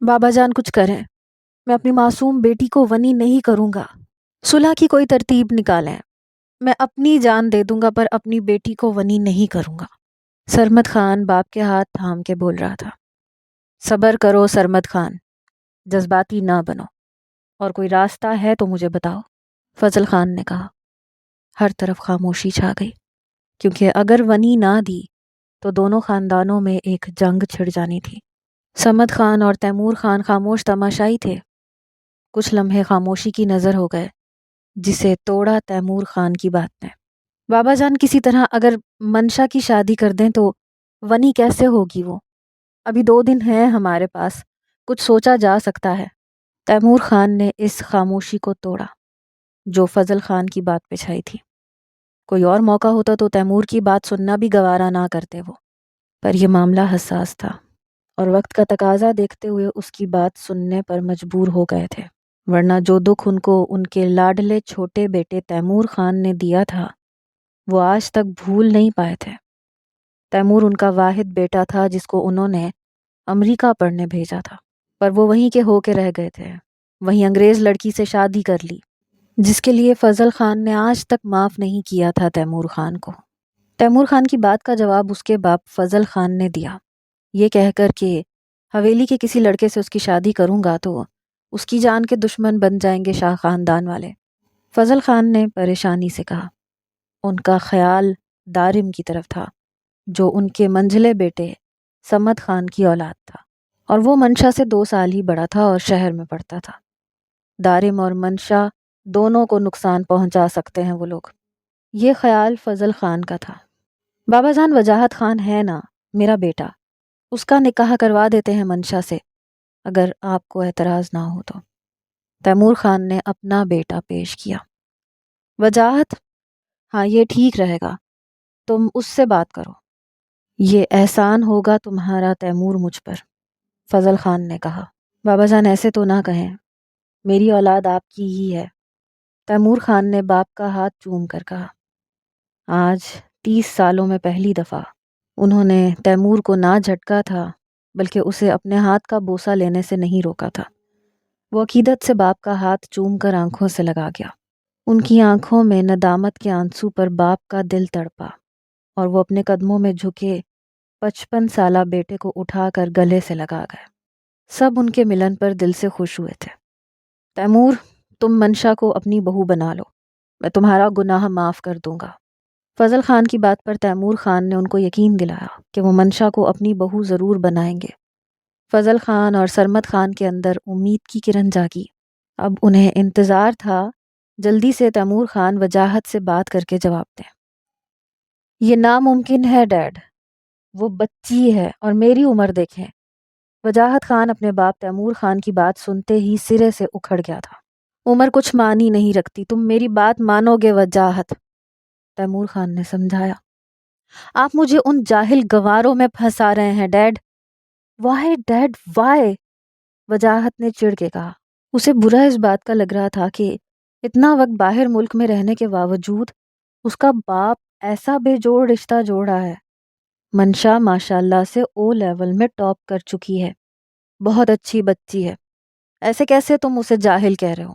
بابا جان کچھ کریں، میں اپنی معصوم بیٹی کو ونی نہیں کروں گا۔ صلح کی کوئی ترتیب نکالیں، میں اپنی جان دے دوں گا پر اپنی بیٹی کو ونی نہیں کروں گا۔ سرمد خان باپ کے ہاتھ تھام کے بول رہا تھا۔ صبر کرو سرمد خان، جذباتی نہ بنو، اور کوئی راستہ ہے تو مجھے بتاؤ، فضل خان نے کہا۔ ہر طرف خاموشی چھا گئی، کیونکہ اگر ونی نہ دی تو دونوں خاندانوں میں ایک جنگ چھڑ جانی تھی۔ صمد خان اور تیمور خان خاموش تماشائی تھے۔ کچھ لمحے خاموشی کی نظر ہو گئے، جسے توڑا تیمور خان کی بات نے۔ بابا جان کسی طرح اگر منشا کی شادی کر دیں تو ونی کیسے ہوگی؟ وہ ابھی 2 دن ہیں ہمارے پاس، کچھ سوچا جا سکتا ہے۔ تیمور خان نے اس خاموشی کو توڑا جو فضل خان کی بات پہ چھائی تھی۔ کوئی اور موقع ہوتا تو تیمور کی بات سننا بھی گوارا نہ کرتے وہ، پر یہ معاملہ حساس تھا اور وقت کا تقاضا دیکھتے ہوئے اس کی بات سننے پر مجبور ہو گئے تھے، ورنہ جو دکھ ان کو ان کے لاڈلے چھوٹے بیٹے تیمور خان نے دیا تھا وہ آج تک بھول نہیں پائے تھے۔ تیمور ان کا واحد بیٹا تھا جس کو انہوں نے امریکہ پڑھنے بھیجا تھا، پر وہ وہیں کے ہو کے رہ گئے تھے، وہیں انگریز لڑکی سے شادی کر لی، جس کے لیے فضل خان نے آج تک معاف نہیں کیا تھا تیمور خان کو۔ تیمور خان کی بات کا جواب اس کے باپ فضل خان نے دیا، یہ کہہ کر کہ حویلی کے کسی لڑکے سے اس کی شادی کروں گا تو اس کی جان کے دشمن بن جائیں گے شاہ خاندان والے۔ فضل خان نے پریشانی سے کہا۔ ان کا خیال دارم کی طرف تھا جو ان کے منجھلے بیٹے صمد خان کی اولاد تھا، اور وہ منشا سے 2 سال ہی بڑا تھا اور شہر میں پڑھتا تھا۔ دارم اور منشا دونوں کو نقصان پہنچا سکتے ہیں وہ لوگ، یہ خیال فضل خان کا تھا۔ بابا جان وجاہت خان ہے نا میرا بیٹا، اس کا نکاح کروا دیتے ہیں منشا سے اگر آپ کو اعتراض نہ ہو تو۔ تیمور خان نے اپنا بیٹا پیش کیا۔ وجاہت، ہاں یہ ٹھیک رہے گا، تم اس سے بات کرو، یہ احسان ہوگا تمہارا تیمور مجھ پر، فضل خان نے کہا۔ بابا جان ایسے تو نہ کہیں، میری اولاد آپ کی ہی ہے، تیمور خان نے باپ کا ہاتھ چوم کر کہا۔ آج 30 سالوں میں پہلی دفعہ انہوں نے تیمور کو نہ جھٹکا تھا بلکہ اسے اپنے ہاتھ کا بوسہ لینے سے نہیں روکا تھا۔ وہ عقیدت سے باپ کا ہاتھ چوم کر آنکھوں سے لگا گیا۔ ان کی آنکھوں میں ندامت کے آنسو پر باپ کا دل تڑپا اور وہ اپنے قدموں میں جھکے 55 سالہ بیٹے کو اٹھا کر گلے سے لگا گئے۔ سب ان کے ملن پر دل سے خوش ہوئے تھے۔ تیمور، تم منشا کو اپنی بہو بنا لو، میں تمہارا گناہ معاف کر دوں گا۔ فضل خان کی بات پر تیمور خان نے ان کو یقین دلایا کہ وہ منشا کو اپنی بہو ضرور بنائیں گے۔ فضل خان اور سرمد خان کے اندر امید کی کرن جاگی۔ اب انہیں انتظار تھا جلدی سے تیمور خان وجاہت سے بات کر کے جواب دیں۔ یہ ناممکن ہے ڈیڈ، وہ بچی ہے اور میری عمر دیکھیں۔ وجاہت خان اپنے باپ تیمور خان کی بات سنتے ہی سرے سے اکھڑ گیا تھا۔ عمر کچھ معنی نہیں رکھتی، تم میری بات مانو گے وجاہت، تیمور خان نے سمجھایا۔ آپ مجھے ان جاہل گواروں میں پھنسا رہے ہیں ڈیڈ۔ Why dad why? وجاہت نے چڑ کے کہا۔ اسے برا اس بات کا لگ رہا تھا کہ اتنا وقت باہر ملک میں رہنے کے باوجود اس کا باپ ایسا بے جوڑ رشتہ جوڑا ہے۔ منشا ماشاءاللہ سے او لیول میں ٹاپ کر چکی ہے، بہت اچھی بچی ہے، ایسے کیسے تم اسے جاہل کہہ رہے ہو؟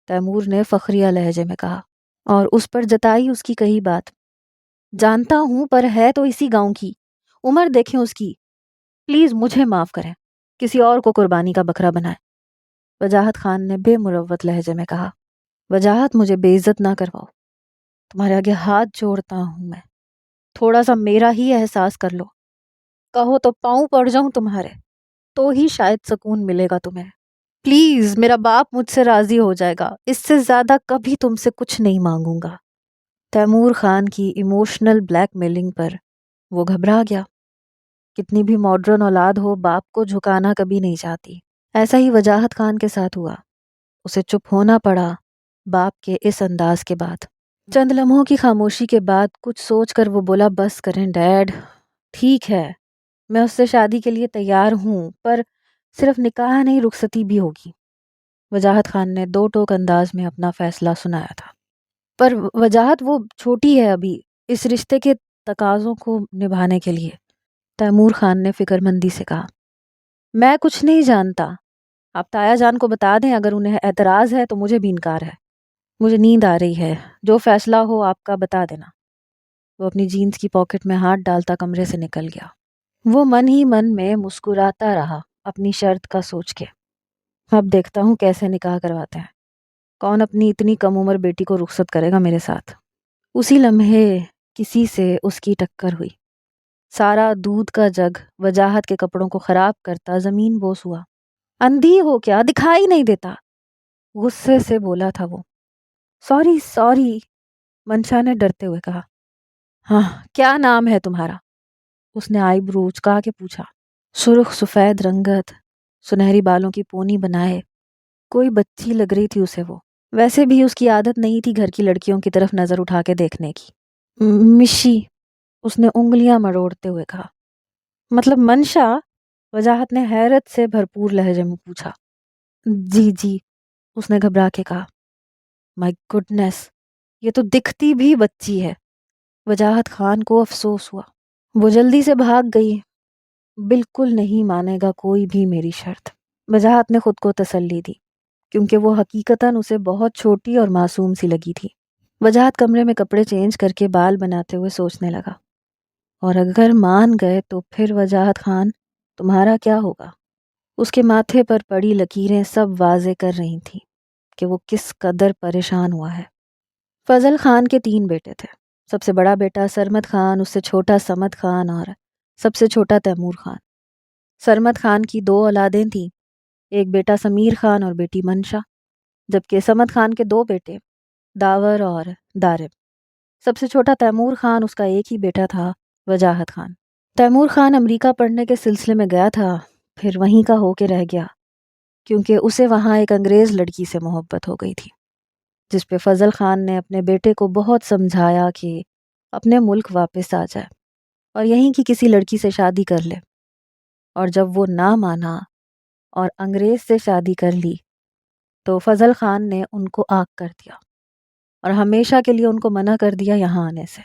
تیمور نے فخریہ لہجے میں کہا اور اس پر جتائی اس کی کہی بات۔ جانتا ہوں پر ہے تو اسی گاؤں کی، عمر دیکھیں اس کی، پلیز مجھے معاف کریں، کسی اور کو قربانی کا بکرا بنائیں۔ وجاہت خان نے بے مروت لہجے میں کہا۔ وجاہت، مجھے بے عزت نہ کرواؤ، تمہارے آگے ہاتھ جوڑتا ہوں میں، تھوڑا سا میرا ہی احساس کر لو، کہو تو پاؤں پڑ جاؤں تمہارے، تو ہی شاید سکون ملے گا تمہیں۔ پلیز، میرا باپ مجھ سے راضی ہو جائے گا، اس سے زیادہ کبھی تم سے کچھ نہیں مانگوں گا۔ تیمور خان کی ایموشنل بلیک میلنگ پر وہ گھبرا گیا۔ کتنی بھی ماڈرن اولاد ہو، باپ کو جھکانا کبھی نہیں چاہتی۔ ایسا ہی وجاہت خان کے ساتھ ہوا، اسے چپ ہونا پڑا باپ کے اس انداز کے بعد۔ چند لمحوں کی خاموشی کے بعد کچھ سوچ کر وہ بولا، بس کریں ڈیڈ، ٹھیک ہے، میں اس سے شادی کے لیے تیار ہوں، پر صرف نکاح نہیں، رخصتی بھی ہوگی۔ وجاہت خان نے 2 ٹوک انداز میں اپنا فیصلہ سنایا تھا۔ پر وجاہت، وہ چھوٹی ہے ابھی اس رشتے کے تقاضوں کو نبھانے کے لیے، تیمور خان نے فکر مندی سے کہا۔ میں کچھ نہیں جانتا، آپ تایا جان کو بتا دیں، اگر انہیں اعتراض ہے تو مجھے بھی انکار ہے۔ مجھے نیند آ رہی ہے، جو فیصلہ ہو آپ کا بتا دینا۔ وہ اپنی جینز کی پاکٹ میں ہاتھ ڈالتا کمرے سے نکل گیا۔ وہ من ہی من میں مسکراتا رہا اپنی شرط کا سوچ کے۔ اب دیکھتا ہوں کیسے نکاح کرواتے ہیں، کون اپنی اتنی کم عمر بیٹی کو رخصت کرے گا میرے ساتھ۔ اسی لمحے کسی سے اس کی ٹکر ہوئی۔ سارا دودھ کا جگ وجاہت کے کپڑوں کو خراب کرتا زمین بوس ہوا۔ اندھی ہو کیا، دکھائی نہیں دیتا؟ غصے سے بولا تھا وہ۔ سوری سوری، منشا نے ڈرتے ہوئے کہا۔ ہاں، کیا نام ہے تمہارا؟ اس نے آئی برو اچکا کے پوچھا۔ سرخ سفید رنگت، سنہری بالوں کی پونی بنائے، کوئی بچی لگ رہی تھی اسے وہ۔ ویسے بھی اس کی عادت نہیں تھی گھر کی لڑکیوں کی طرف نظر اٹھا کے دیکھنے کی۔ مشی، اس نے انگلیاں مروڑتے ہوئے کہا۔ مطلب منشا؟ وجاہت نے حیرت سے بھرپور لہجے میں پوچھا۔ جی جی، اس نے گھبرا کے کہا۔ مائی گڈنس، یہ تو دکھتی بھی بچی ہے۔ وجاہت خان کو افسوس ہوا۔ وہ جلدی سے بھاگ گئی۔ بالکل نہیں مانے گا کوئی بھی میری شرط، وجاہت نے خود کو تسلی دی، کیونکہ وہ حقیقتاً اسے بہت چھوٹی اور معصوم سی لگی تھی۔ وجاہت کمرے میں کپڑے چینج کر کے بال بناتے ہوئے سوچنے لگا، اور اگر مان گئے تو پھر وجاہت خان تمہارا کیا ہوگا؟ اس کے ماتھے پر پڑی لکیریں سب واضح کر رہی تھیں کہ وہ کس قدر پریشان ہوا ہے۔ فضل خان کے 3 بیٹے تھے۔ سب سے بڑا بیٹا سرمد خان، اس سے چھوٹا سمد خان اور سب سے چھوٹا تیمور خان۔ سرمد خان کی 2 اولادیں تھیں، ایک بیٹا سمیر خان اور بیٹی منشا، جبکہ سمد خان کے 2 بیٹے داور اور دارب۔ سب سے چھوٹا تیمور خان، اس کا ایک ہی بیٹا تھا، وجاہت خان۔ تیمور خان امریکہ پڑھنے کے سلسلے میں گیا تھا، پھر وہیں کا ہو کے رہ گیا، کیونکہ اسے وہاں ایک انگریز لڑکی سے محبت ہو گئی تھی، جس پہ فضل خان نے اپنے بیٹے کو بہت سمجھایا کہ اپنے ملک واپس آ جائے اور یہیں کی کسی لڑکی سے شادی کر لے۔ اور جب وہ نہ مانا اور انگریز سے شادی کر لی تو فضل خان نے ان کو آگ کر دیا اور ہمیشہ کے لیے ان کو منع کر دیا یہاں آنے سے۔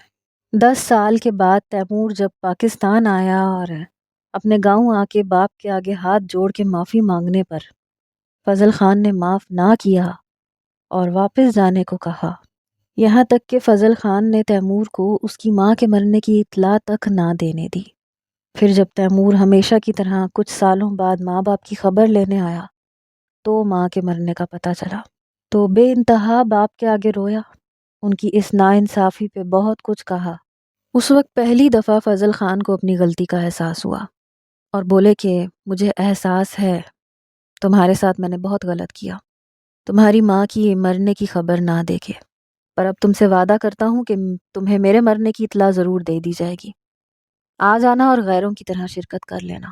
10 سال کے بعد تیمور جب پاکستان آیا اور اپنے گاؤں آ کے باپ کے آگے ہاتھ جوڑ کے معافی مانگنے پر فضل خان نے معاف نہ کیا اور واپس جانے کو کہا، یہاں تک کہ فضل خان نے تیمور کو اس کی ماں کے مرنے کی اطلاع تک نہ دینے دی۔ پھر جب تیمور ہمیشہ کی طرح کچھ سالوں بعد ماں باپ کی خبر لینے آیا تو ماں کے مرنے کا پتہ چلا تو بے انتہا باپ کے آگے رویا، ان کی اس ناانصافی پہ بہت کچھ کہا۔ اس وقت پہلی دفعہ فضل خان کو اپنی غلطی کا احساس ہوا اور بولے کہ مجھے احساس ہے تمہارے ساتھ میں نے بہت غلط کیا، تمہاری ماں کی مرنے کی خبر نہ دے کے، پر اب تم سے وعدہ کرتا ہوں کہ تمہیں میرے مرنے کی اطلاع ضرور دے دی جائے گی، آ جانا اور غیروں کی طرح شرکت کر لینا۔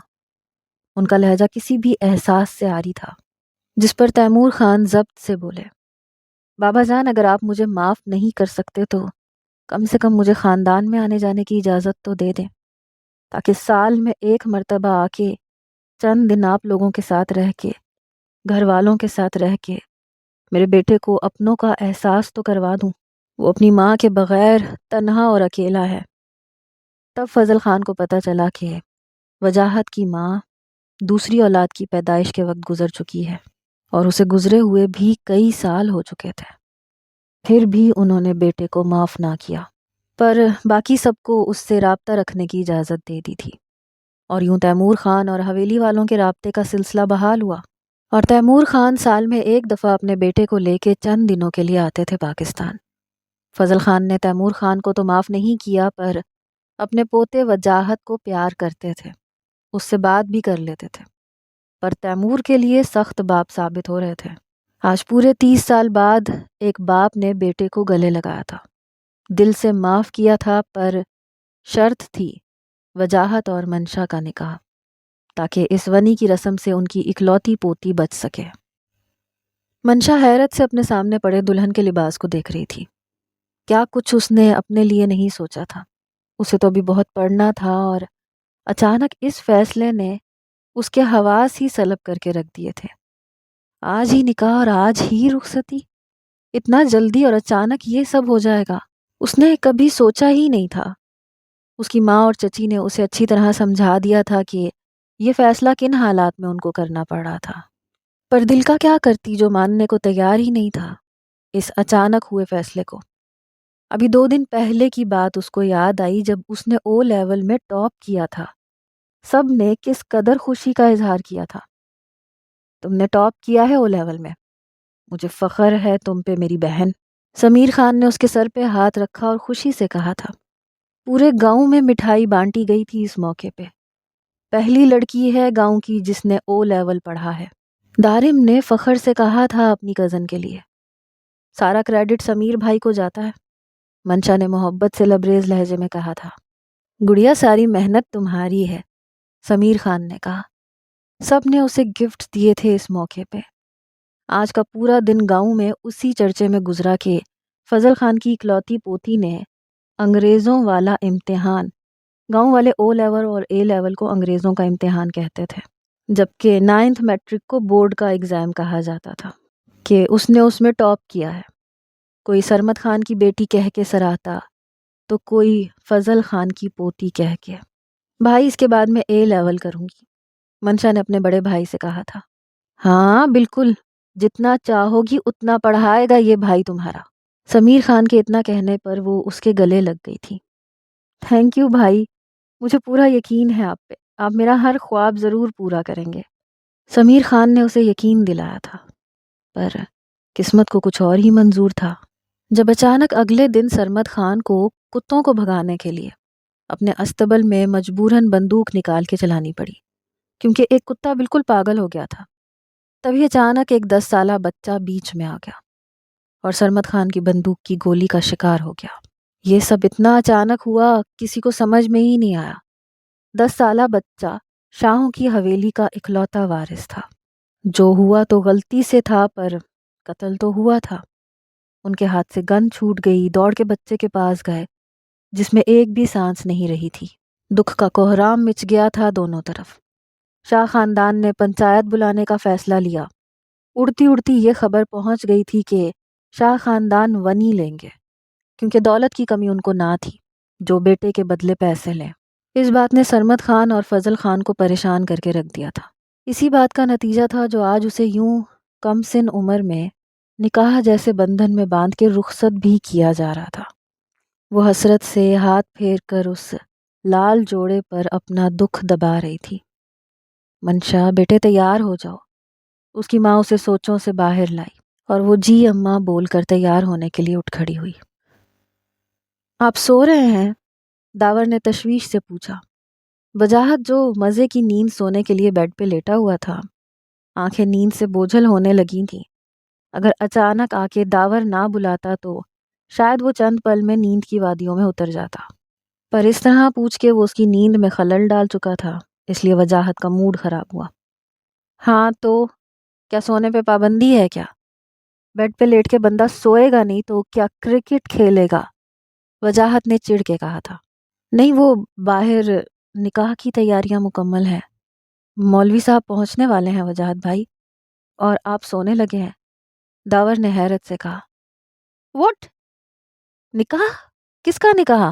ان کا لہجہ کسی بھی احساس سے عاری تھا، جس پر تیمور خان ضبط سے بولے، بابا جان اگر آپ مجھے معاف نہیں کر سکتے تو کم سے کم مجھے خاندان میں آنے جانے کی اجازت تو دے دیں، تاکہ سال میں 1 مرتبہ آ کے چند دن آپ لوگوں کے ساتھ رہ کے، گھر والوں کے ساتھ رہ کے میرے بیٹے کو اپنوں کا احساس تو کروا دوں۔ وہ اپنی ماں کے بغیر تنہا اور اکیلا ہے۔ تب فضل خان کو پتہ چلا کہ وجاہت کی ماں دوسری اولاد کی پیدائش کے وقت گزر چکی ہے اور اسے گزرے ہوئے بھی کئی سال ہو چکے تھے۔ پھر بھی انہوں نے بیٹے کو معاف نہ کیا، پر باقی سب کو اس سے رابطہ رکھنے کی اجازت دے دی تھی، اور یوں تیمور خان اور حویلی والوں کے رابطے کا سلسلہ بحال ہوا، اور تیمور خان سال میں 1 دفعہ اپنے بیٹے کو لے کے چند دنوں کے لیے آتے تھے پاکستان۔ فضل خان نے تیمور خان کو تو معاف نہیں کیا، پر اپنے پوتے وجاہت کو پیار کرتے تھے، اس سے بات بھی کر لیتے تھے، پر تیمور کے لیے سخت باپ ثابت ہو رہے تھے۔ آج پورے 30 سال بعد ایک باپ نے بیٹے کو گلے لگایا تھا، دل سے معاف کیا تھا، پر شرط تھی وجاہت اور منشا کا نکاح، تاکہ اس ونی کی رسم سے ان کی اکلوتی پوتی بچ سکے۔ منشا حیرت سے اپنے سامنے پڑے دلہن کے لباس کو دیکھ رہی تھی۔ کیا کچھ اس نے اپنے لیے نہیں سوچا تھا، اسے تو ابھی بہت پڑھنا تھا، اور اچانک اس فیصلے نے اس کے حواس ہی سلب کر کے رکھ دیے تھے۔ آج ہی نکاح اور آج ہی رخصتی، اتنا جلدی اور اچانک یہ سب ہو جائے گا، اس نے کبھی سوچا ہی نہیں تھا۔ اس کی ماں اور چچی نے اسے اچھی طرح سمجھا دیا تھا کہ یہ فیصلہ کن حالات میں ان کو کرنا پڑ رہا تھا، پر دل کا کیا کرتی جو ماننے کو تیار ہی نہیں تھا اس اچانک ہوئے فیصلے کو۔ ابھی 2 دن پہلے کی بات اس کو یاد آئی جب اس نے او لیول میں ٹاپ کیا تھا۔ سب نے کس قدر خوشی کا اظہار کیا تھا۔ تم نے ٹاپ کیا ہے او لیول میں، مجھے فخر ہے تم پہ میری بہن۔ سمیر خان نے اس کے سر پہ ہاتھ رکھا اور خوشی سے کہا تھا۔ پورے گاؤں میں مٹھائی بانٹی گئی تھی اس موقع پہ۔ پہلی لڑکی ہے گاؤں کی جس نے او لیول پڑھا ہے، دارم نے فخر سے کہا تھا اپنی کزن کے لیے۔ سارا کریڈٹ سمیر بھائی کو جاتا ہے، منشا نے محبت سے لبریز لہجے میں کہا تھا۔ گڑیا ساری محنت تمہاری ہے، سمیر خان نے کہا۔ سب نے اسے گفٹ دیے تھے اس موقع پہ۔ آج کا پورا دن گاؤں میں اسی چرچے میں گزرا کہ فضل خان کی اکلوتی پوتی نے انگریزوں والا امتحان، گاؤں والے او لیول اور اے لیول کو انگریزوں کا امتحان کہتے تھے، جبکہ 9th میٹرک کو بورڈ کا ایگزام کہا جاتا تھا، کہ اس نے اس میں ٹاپ کیا ہے۔ کوئی سرمد خان کی بیٹی کہہ کے سراہتا تو کوئی فضل خان کی پوتی کہہ کے۔ بھائی اس کے بعد میں اے لیول کروں گی، منشا نے اپنے بڑے بھائی سے کہا تھا۔ ہاں بالکل، جتنا چاہو گی اتنا پڑھائے گا یہ بھائی تمہارا۔ سمیر خان کے اتنا کہنے پر وہ اس کے گلے لگ گئی تھی۔ تھینک یو بھائی، مجھے پورا یقین ہے آپ پہ، آپ میرا ہر خواب ضرور پورا کریں گے۔ سمیر خان نے اسے یقین دلایا تھا، پر قسمت کو کچھ اور ہی منظور تھا۔ جب اچانک اگلے دن سرمد خان کو کتوں کو بھگانے کے لیے اپنے استبل میں مجبوراً بندوق نکال کے چلانی پڑی، کیونکہ ایک کتا بالکل پاگل ہو گیا تھا، تبھی اچانک ایک 10 سالہ بچہ بیچ میں آ گیا اور سرمد خان کی بندوق کی گولی کا شکار ہو گیا۔ یہ سب اتنا اچانک ہوا کسی کو سمجھ میں ہی نہیں آیا۔ 10 سالہ بچہ شاہوں کی حویلی کا اکلوتا وارث تھا۔ جو ہوا تو غلطی سے تھا، پر قتل تو ہوا تھا۔ ان کے ہاتھ سے گن چھوٹ گئی، دوڑ کے بچے کے پاس گئے جس میں ایک بھی سانس نہیں رہی تھی۔ دکھ کا کوہرام مچ گیا تھا دونوں طرف۔ شاہ خاندان نے پنچایت بلانے کا فیصلہ لیا۔ اڑتی اڑتی یہ خبر پہنچ گئی تھی کہ شاہ خاندان ونی لیں گے، کیونکہ دولت کی کمی ان کو نہ تھی جو بیٹے کے بدلے پیسے لیں۔ اس بات نے سرمد خان اور فضل خان کو پریشان کر کے رکھ دیا تھا۔ اسی بات کا نتیجہ تھا جو آج اسے یوں کم سن عمر میں نکاح جیسے بندھن میں باندھ کے رخصت بھی کیا جا رہا تھا۔ وہ حسرت سے ہاتھ پھیر کر اس لال جوڑے پر اپنا دکھ دبا رہی تھی۔ منشا بیٹے تیار ہو جاؤ، اس کی ماں اسے سوچوں سے باہر لائی اور وہ جی اماں بول کر تیار ہونے کے لیے اٹھ کھڑی ہوئی۔ آپ سو رہے ہیں؟ داور نے تشویش سے پوچھا۔ وجاہت جو مزے کی نیند سونے کے لیے بیڈ پہ لیٹا ہوا تھا، آنکھیں نیند سے بوجھل ہونے لگی تھیں۔ اگر اچانک آ کے داور نہ بلاتا تو شاید وہ چند پل میں نیند کی وادیوں میں اتر جاتا، پر اس طرح پوچھ کے وہ اس کی نیند میں خلل ڈال چکا تھا، اس لیے وجاہت کا موڈ خراب ہوا۔ ہاں تو کیا سونے پہ پابندی ہے کیا؟ بیڈ پہ لیٹ کے بندہ سوئے گا نہیں تو کیا کرکٹ کھیلے گا؟ وجاہت نے چڑ کے کہا تھا۔ نہیں، وہ باہر نکاح کی تیاریاں مکمل ہیں، مولوی صاحب پہنچنے والے ہیں وجاہت بھائی، اور آپ سونے لگے ہیں۔ داور نے حیرت سے کہا۔ واٹ؟ نکاح؟ کس کا نکاح؟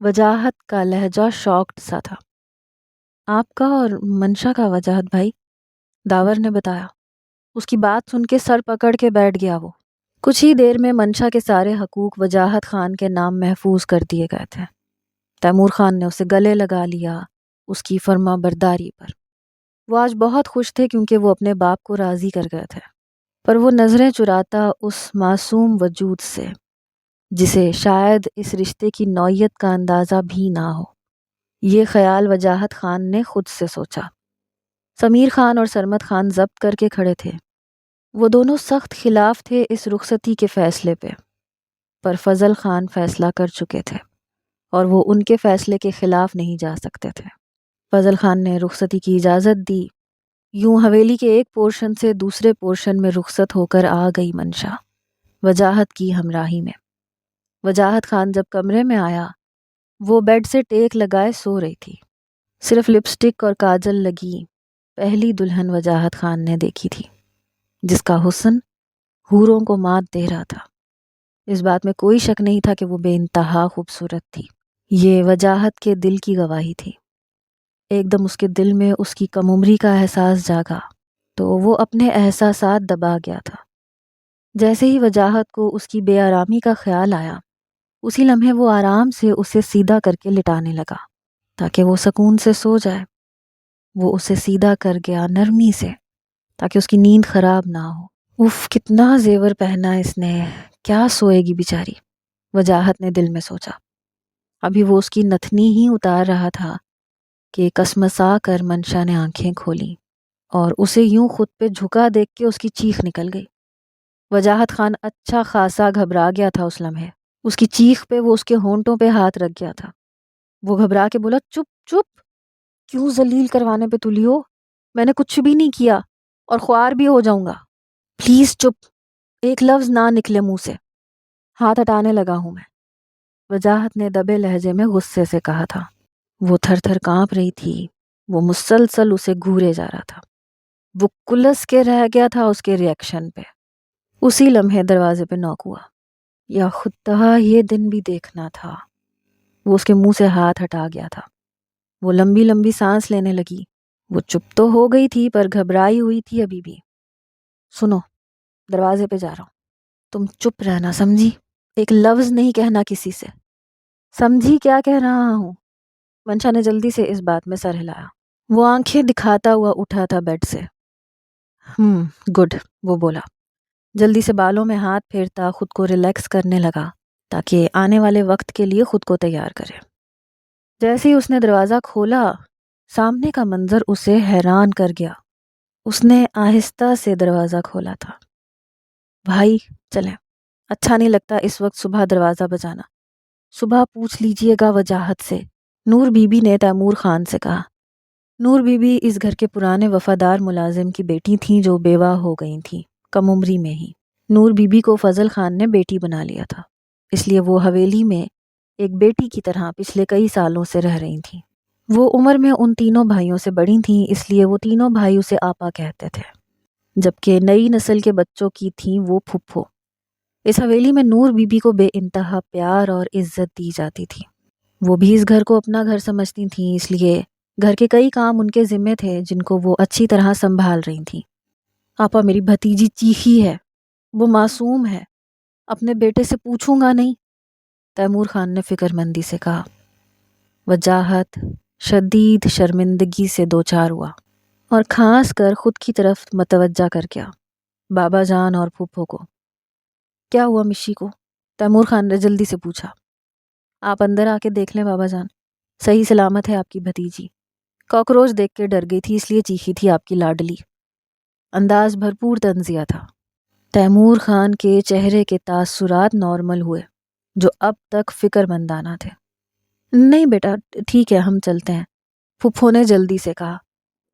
وجاہت کا لہجہ شاکڈ سا تھا۔ آپ کا اور منشا کا وجاہت بھائی، داور نے بتایا۔ اس کی بات سن کے سر پکڑ کے بیٹھ گیا وہ۔ کچھ ہی دیر میں منشا کے سارے حقوق وجاہت خان کے نام محفوظ کر دیے گئے تھے۔ تیمور خان نے اسے گلے لگا لیا اس کی فرما برداری پر۔ وہ آج بہت خوش تھے کیونکہ وہ اپنے باپ کو راضی کر گئے تھے، پر وہ نظریں چراتا اس معصوم وجود سے جسے شاید اس رشتے کی نوعیت کا اندازہ بھی نہ ہو۔ یہ خیال وجاہت خان نے خود سے سوچا۔ سمیر خان اور سرمد خان ضبط کر کے کھڑے تھے۔ وہ دونوں سخت خلاف تھے اس رخصتی کے فیصلے پہ، پر فضل خان فیصلہ کر چکے تھے اور وہ ان کے فیصلے کے خلاف نہیں جا سکتے تھے۔ فضل خان نے رخصتی کی اجازت دی۔ یوں حویلی کے ایک پورشن سے دوسرے پورشن میں رخصت ہو کر آ گئی منشا، وجاہت کی ہمراہی میں۔ وجاہت خان جب کمرے میں آیا، وہ بیڈ سے ٹیک لگائے سو رہی تھی۔ صرف لپسٹک اور کاجل لگی پہلی دلہن وجاہت خان نے دیکھی تھی، جس کا حسن حوروں کو مات دے رہا تھا۔ اس بات میں کوئی شک نہیں تھا کہ وہ بے انتہا خوبصورت تھی۔ یہ وجاہت کے دل کی گواہی تھی۔ ایک دم اس کے دل میں اس کی کم عمری کا احساس جاگا تو وہ اپنے احساسات دبا گیا تھا۔ جیسے ہی وجاہت کو اس کی بے آرامی کا خیال آیا، اسی لمحے وہ آرام سے اسے سیدھا کر کے لٹانے لگا تاکہ وہ سکون سے سو جائے۔ وہ اسے سیدھا کر گیا نرمی سے تاکہ اس کی نیند خراب نہ ہو۔ اف، کتنا زیور پہنا اس نے، کیا سوئے گی بیچاری، وجاہت نے دل میں سوچا۔ ابھی وہ اس کی نتھنی ہی اتار رہا تھا کہ کسمسا کر منشا نے آنکھیں کھولیں اور اسے یوں خود پہ جھکا دیکھ کے اس کی چیخ نکل گئی۔ وجاہت خان اچھا خاصا گھبرا گیا تھا اس لمحے۔ اس کی چیخ پہ وہ اس کے ہونٹوں پہ ہاتھ رکھ گیا تھا۔ وہ گھبرا کے بولا، چپ چپ، کیوں ذلیل کروانے پہ تلی ہو؟ میں نے کچھ بھی نہیں کیا اور خوار بھی ہو جاؤں گا، پلیز چپ، ایک لفظ نہ نکلے منہ سے، ہاتھ ہٹانے لگا ہوں میں، وجاہت نے دبے لہجے میں غصے سے کہا تھا۔ وہ تھر تھر کانپ رہی تھی، وہ مسلسل اسے گھورے جا رہا تھا۔ وہ کلس کے رہ گیا تھا اس کے ری ایکشن پہ۔ اسی لمحے دروازے پہ نوک ہوا۔ یا خدا، یہ دن بھی دیکھنا تھا۔ وہ اس کے منہ سے ہاتھ ہٹا گیا تھا۔ وہ لمبی لمبی سانس لینے لگی۔ وہ چپ تو ہو گئی تھی پر گھبرائی ہوئی تھی ابھی بھی۔ سنو، دروازے پہ جا رہا ہوں، تم چپ رہنا، سمجھی؟ ایک لفظ نہیں کہنا کسی سے، سمجھی کیا کہہ رہا ہوں؟ منشا نے جلدی سے اس بات میں سر ہلایا۔ وہ آنکھیں دکھاتا ہوا اٹھا تھا بیڈ سے۔ گڈ، وہ بولا، جلدی سے بالوں میں ہاتھ پھیرتا خود کو ریلیکس کرنے لگا تاکہ آنے والے وقت کے لیے خود کو تیار کرے۔ جیسے ہی اس نے دروازہ کھولا، سامنے کا منظر اسے حیران کر گیا۔ اس نے آہستہ سے دروازہ کھولا تھا۔ بھائی چلیں، اچھا نہیں لگتا اس وقت صبح دروازہ بجانا، صبح پوچھ لیجئے گا وجاہت سے، نور بی بی نے تیمور خان سے کہا۔ نور بی بی اس گھر کے پرانے وفادار ملازم کی بیٹی تھیں جو بیوہ ہو گئی تھیں کم عمری میں ہی۔ نور بی بی کو فضل خان نے بیٹی بنا لیا تھا، اس لیے وہ حویلی میں ایک بیٹی کی طرح پچھلے کئی سالوں سے رہ رہی تھیں۔ وہ عمر میں ان تینوں بھائیوں سے بڑی تھیں، اس لیے وہ تینوں بھائی اسے آپا کہتے تھے، جبکہ نئی نسل کے بچوں کی تھیں وہ پھپھو۔ اس حویلی میں نور بی بی کو بے انتہا پیار اور عزت دی جاتی تھی۔ وہ بھی اس گھر کو اپنا گھر سمجھتی تھیں، اس لیے گھر کے کئی کام ان کے ذمے تھے جن کو وہ اچھی طرح سنبھال رہی تھیں۔ آپا، میری بھتیجی چیخی ہے، وہ معصوم ہے، اپنے بیٹے سے پوچھوں گا نہیں؟ تیمور خان نے فکر مندی سے کہا۔ وجاہت شدید شرمندگی سے دوچار ہوا اور کھانس کر خود کی طرف متوجہ کر گیا، بابا جان اور پھوپھو کو۔ کیا ہوا مشی کو؟ تیمور خان نے جلدی سے پوچھا۔ آپ اندر آ کے دیکھ لیں بابا جان، صحیح سلامت ہے آپ کی بھتیجی، کاکروچ دیکھ کے ڈر گئی تھی اس لیے چیخی تھی آپ کی لاڈلی۔ انداز بھرپور تنزیہ تھا۔ تیمور خان کے چہرے کے تاثرات نارمل ہوئے جو اب تک فکر مندانہ تھے۔ نہیں بیٹا ٹھیک ہے، ہم چلتے ہیں، پھپھو نے جلدی سے کہا۔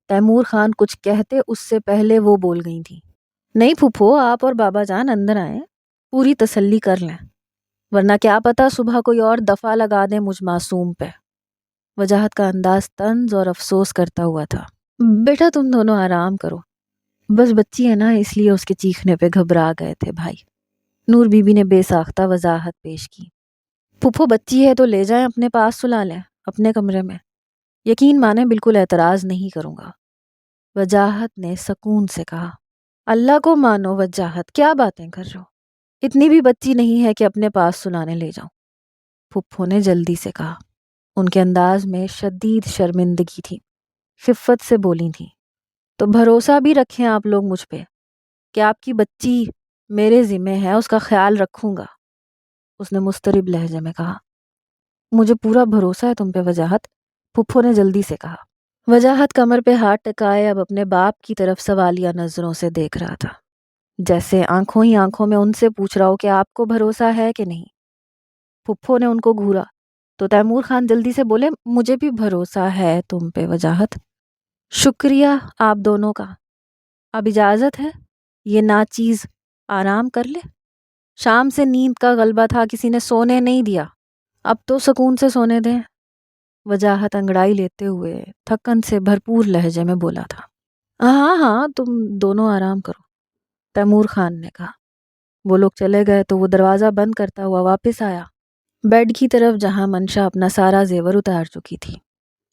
تیمور خان کچھ کہتے اس سے پہلے وہ بول گئی تھی۔ نہیں پھپھو، آپ اور بابا جان اندر آئیں، پوری تسلی کر لیں، ورنہ کیا پتا صبح کوئی اور دفعہ لگا دیں مجھ معصوم پہ۔ وجاہت کا انداز طنز اور افسوس کرتا ہوا تھا۔ بیٹا تم دونوں آرام کرو، بس بچی ہے نا اس لیے اس کے چیخنے پہ گھبرا گئے تھے بھائی، نور بی بی نے بے ساختہ وضاحت پیش کی۔ پھپھو بچی ہے تو لے جائیں اپنے پاس، سلا لیں اپنے کمرے میں، یقین مانیں بالکل اعتراض نہیں کروں گا، وجاہت نے سکون سے کہا۔ اللہ کو مانو وجاہت، کیا باتیں کر رہے ہو، اتنی بھی بچی نہیں ہے کہ اپنے پاس سلانے لے جاؤں، پھپھو نے جلدی سے کہا۔ ان کے انداز میں شدید شرمندگی تھی، خفت سے بولی تھی۔ تو بھروسہ بھی رکھیں آپ لوگ مجھ پہ کہ آپ کی بچی میرے ذمہ ہے، اس کا خیال رکھوں گا، اس نے مضطرب لہجے میں کہا۔ مجھے پورا بھروسہ ہے تم پہ وجاہت، پھپھو نے جلدی سے کہا۔ وجاہت کمر پہ ہاتھ ٹکائے اب اپنے باپ کی طرف سوالیہ نظروں سے دیکھ رہا تھا، جیسے آنکھوں ہی آنکھوں میں ان سے پوچھ رہا ہو کہ آپ کو بھروسہ ہے کہ نہیں۔ پھپھو نے ان کو گھورا تو تیمور خان جلدی سے بولے، مجھے بھی بھروسہ ہے تم پہ وجاہت، شکریہ آپ دونوں کا۔ اب اجازت ہے، یہ ناچیز آرام کر لے، شام سے نیند کا غلبہ تھا، کسی نے سونے نہیں دیا، اب تو سکون سے سونے دیں، وجاہت انگڑائی لیتے ہوئے تھکن سے بھرپور لہجے میں بولا تھا۔ ہاں ہاں تم دونوں آرام کرو، تیمور خان نے کہا۔ وہ لوگ چلے گئے تو وہ دروازہ بند کرتا ہوا واپس آیا بیڈ کی طرف جہاں منشا اپنا سارا زیور اتار چکی تھی۔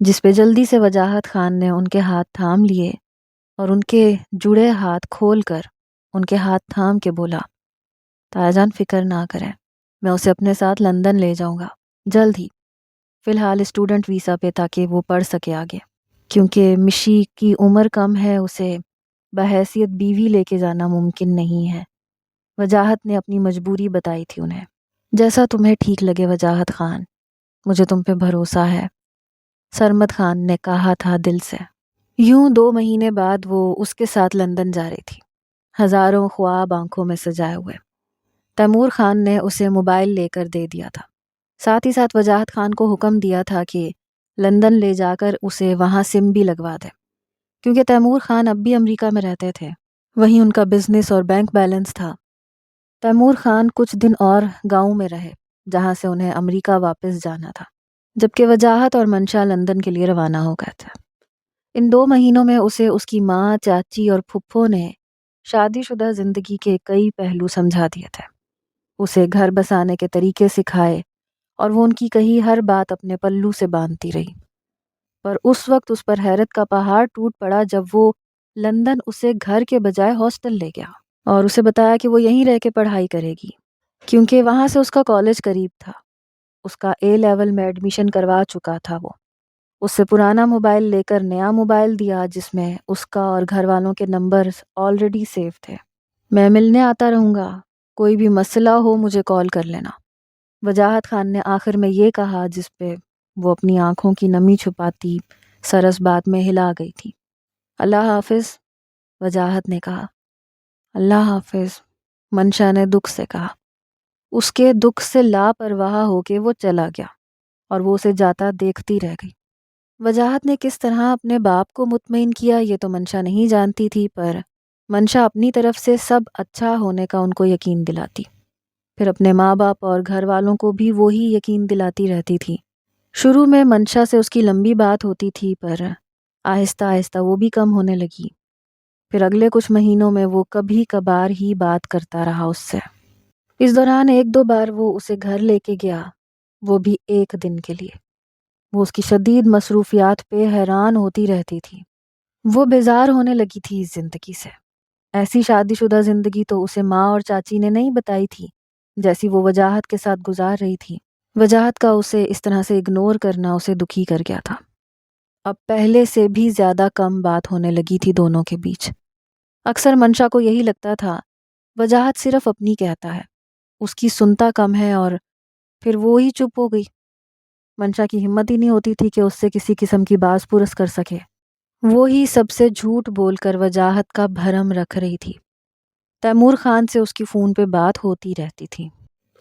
جس پہ جلدی سے وجاہت خان نے ان کے ہاتھ تھام لیے اور ان کے جڑے ہاتھ کھول کر ان کے ہاتھ تھام کے بولا، تایا جان فکر نہ کریں، میں اسے اپنے ساتھ لندن لے جاؤں گا جلد ہی، فی الحال اسٹوڈنٹ ویزا پہ، تاکہ وہ پڑھ سکے آگے، کیونکہ مشی کی عمر کم ہے، اسے بحیثیت بیوی لے کے جانا ممکن نہیں ہے۔ وجاہت نے اپنی مجبوری بتائی تھی انہیں۔ جیسا تمہیں ٹھیک لگے وجاہت خان، مجھے تم پہ بھروسہ ہے، سرمد خان نے کہا تھا دل سے۔ یوں 2 مہینے بعد وہ اس کے ساتھ لندن جا رہی تھی، ہزاروں خواب آنکھوں میں سجائے ہوئے۔ تیمور خان نے اسے موبائل لے کر دے دیا تھا، ساتھ ہی ساتھ وجاہت خان کو حکم دیا تھا کہ لندن لے جا کر اسے وہاں سم بھی لگوا دے، کیونکہ تیمور خان اب بھی امریکہ میں رہتے تھے، وہیں ان کا بزنس اور بینک بیلنس تھا۔ تیمور خان کچھ دن اور گاؤں میں رہے، جہاں سے انہیں امریکہ واپس جانا تھا، جبکہ وجاہت اور منشا لندن کے لیے روانہ ہو گئے تھے۔ ان 2 مہینوں میں اسے اس کی ماں، چاچی اور پھپھو نے شادی شدہ زندگی کے کئی پہلو سمجھا دیے تھے، اسے گھر بسانے کے طریقے سکھائے، اور وہ ان کی کہی ہر بات اپنے پلو سے باندھتی رہی۔ پر اس وقت اس پر حیرت کا پہاڑ ٹوٹ پڑا جب وہ لندن اسے گھر کے بجائے ہاسٹل لے گیا، اور اسے بتایا کہ وہ یہیں رہ کے پڑھائی کرے گی، کیونکہ وہاں سے اس کا کالج قریب تھا۔ اس کا اے لیول میں ایڈمیشن کروا چکا تھا وہ۔ اس سے پرانا موبائل لے کر نیا موبائل دیا، جس میں اس کا اور گھر والوں کے نمبرز آلریڈی سیو تھے۔ میں ملنے آتا رہوں گا، کوئی بھی مسئلہ ہو مجھے کال کر لینا، وجاہت خان نے آخر میں یہ کہا، جس پہ وہ اپنی آنکھوں کی نمی چھپاتی سرس بات میں ہلا گئی تھی۔ اللہ حافظ، وجاہت نے کہا۔ اللہ حافظ، منشا نے دکھ سے کہا۔ اس کے دکھ سے لاپرواہ ہو کے وہ چلا گیا، اور وہ اسے جاتا دیکھتی رہ گئی۔ وجاہت نے کس طرح اپنے باپ کو مطمئن کیا یہ تو منشا نہیں جانتی تھی، پر منشا اپنی طرف سے سب اچھا ہونے کا ان کو یقین دلاتی، پھر اپنے ماں باپ اور گھر والوں کو بھی وہی یقین دلاتی رہتی تھی۔ شروع میں منشا سے اس کی لمبی بات ہوتی تھی، پر آہستہ آہستہ وہ بھی کم ہونے لگی۔ پھر اگلے کچھ مہینوں میں وہ کبھی کبھار ہی بات کرتا رہا اس سے۔ اس دوران 1-2 بار وہ اسے گھر لے کے گیا، وہ بھی 1 دن کے لیے۔ وہ اس کی شدید مصروفیات پہ حیران ہوتی رہتی تھی۔ وہ بیزار ہونے لگی تھی اس زندگی سے۔ ایسی شادی شدہ زندگی تو اسے ماں اور چاچی نے نہیں بتائی تھی، جیسی وہ وجاہت کے ساتھ گزار رہی تھی۔ وجاہت کا اسے اس طرح سے اگنور کرنا اسے دکھی کر گیا تھا۔ اب پہلے سے بھی زیادہ کم بات ہونے لگی تھی دونوں کے بیچ۔ اکثر منشا کو یہی لگتا تھا وجاہت صرف اپنی کہتا ہے، اس کی سنتا کم ہے، اور پھر وہ ہی چپ ہو گئی۔ منشا کی ہمت ہی نہیں ہوتی تھی کہ اس سے کسی قسم کی باز پرس کر سکے۔ وہ ہی سب سے جھوٹ بول کر وجاہت کا بھرم رکھ رہی تھی۔ تیمور خان سے اس کی فون پہ بات ہوتی رہتی تھی۔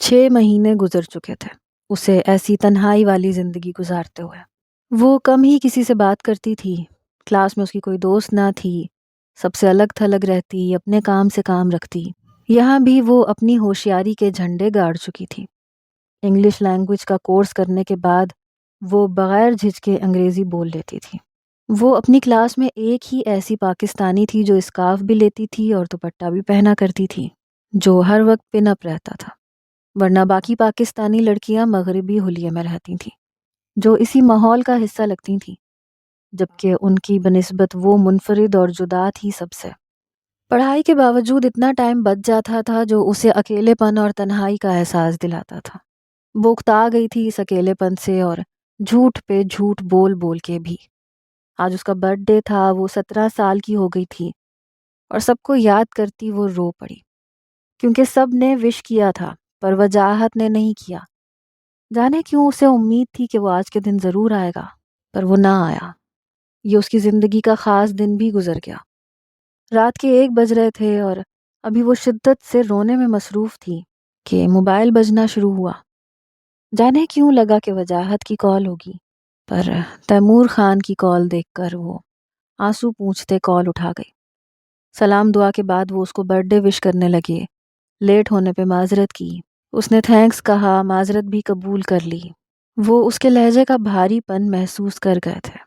6 مہینے گزر چکے تھے اسے ایسی تنہائی والی زندگی گزارتے ہوئے۔ وہ کم ہی کسی سے بات کرتی تھی، کلاس میں اس کی کوئی دوست نہ تھی، سب سے الگ تھلگ رہتی، اپنے کام سے کام رکھتی۔ یہاں بھی وہ اپنی ہوشیاری کے جھنڈے گاڑ چکی تھی۔ انگلش لینگویج کا کورس کرنے کے بعد وہ بغیر جھجکے انگریزی بول لیتی تھی۔ وہ اپنی کلاس میں ایک ہی ایسی پاکستانی تھی جو اسکارف بھی لیتی تھی اور دوپٹہ بھی پہنا کرتی تھی، جو ہر وقت پن اپ رہتا تھا، ورنہ باقی پاکستانی لڑکیاں مغربی حلیے میں رہتی تھیں، جو اسی ماحول کا حصہ لگتی تھیں، جبکہ ان کی بنسبت وہ منفرد اور جدا تھی سب سے۔ پڑھائی کے باوجود اتنا ٹائم بچ جاتا تھا جو اسے اکیلے پن اور تنہائی کا احساس دلاتا تھا۔ وہ اکتا گئی تھی اس اکیلے پن سے، اور جھوٹ پہ جھوٹ بول بول کے بھی۔ آج اس کا برتھ ڈے تھا، وہ 17 سال کی ہو گئی تھی، اور سب کو یاد کرتی وہ رو پڑی، کیونکہ سب نے وش کیا تھا پر وجاہت نے نہیں کیا۔ جانے کیوں اسے امید تھی کہ وہ آج کے دن ضرور آئے گا، پر وہ نہ آیا۔ یہ اس کی زندگی کا خاص دن بھی گزر گیا۔ رات کے 1 بج رہے تھے، اور ابھی وہ شدت سے رونے میں مصروف تھی کہ موبائل بجنا شروع ہوا۔ جانے کیوں لگا کہ وجاہت کی کال ہوگی، پر تیمور خان کی کال دیکھ کر وہ آنسو پونچھتے کال اٹھا گئی۔ سلام دعا کے بعد وہ اس کو برتھ ڈے وش کرنے لگے، لیٹ ہونے پہ معذرت کی۔ اس نے تھینکس کہا، معذرت بھی قبول کر لی۔ وہ اس کے لہجے کا بھاری پن محسوس کر گئے تھے۔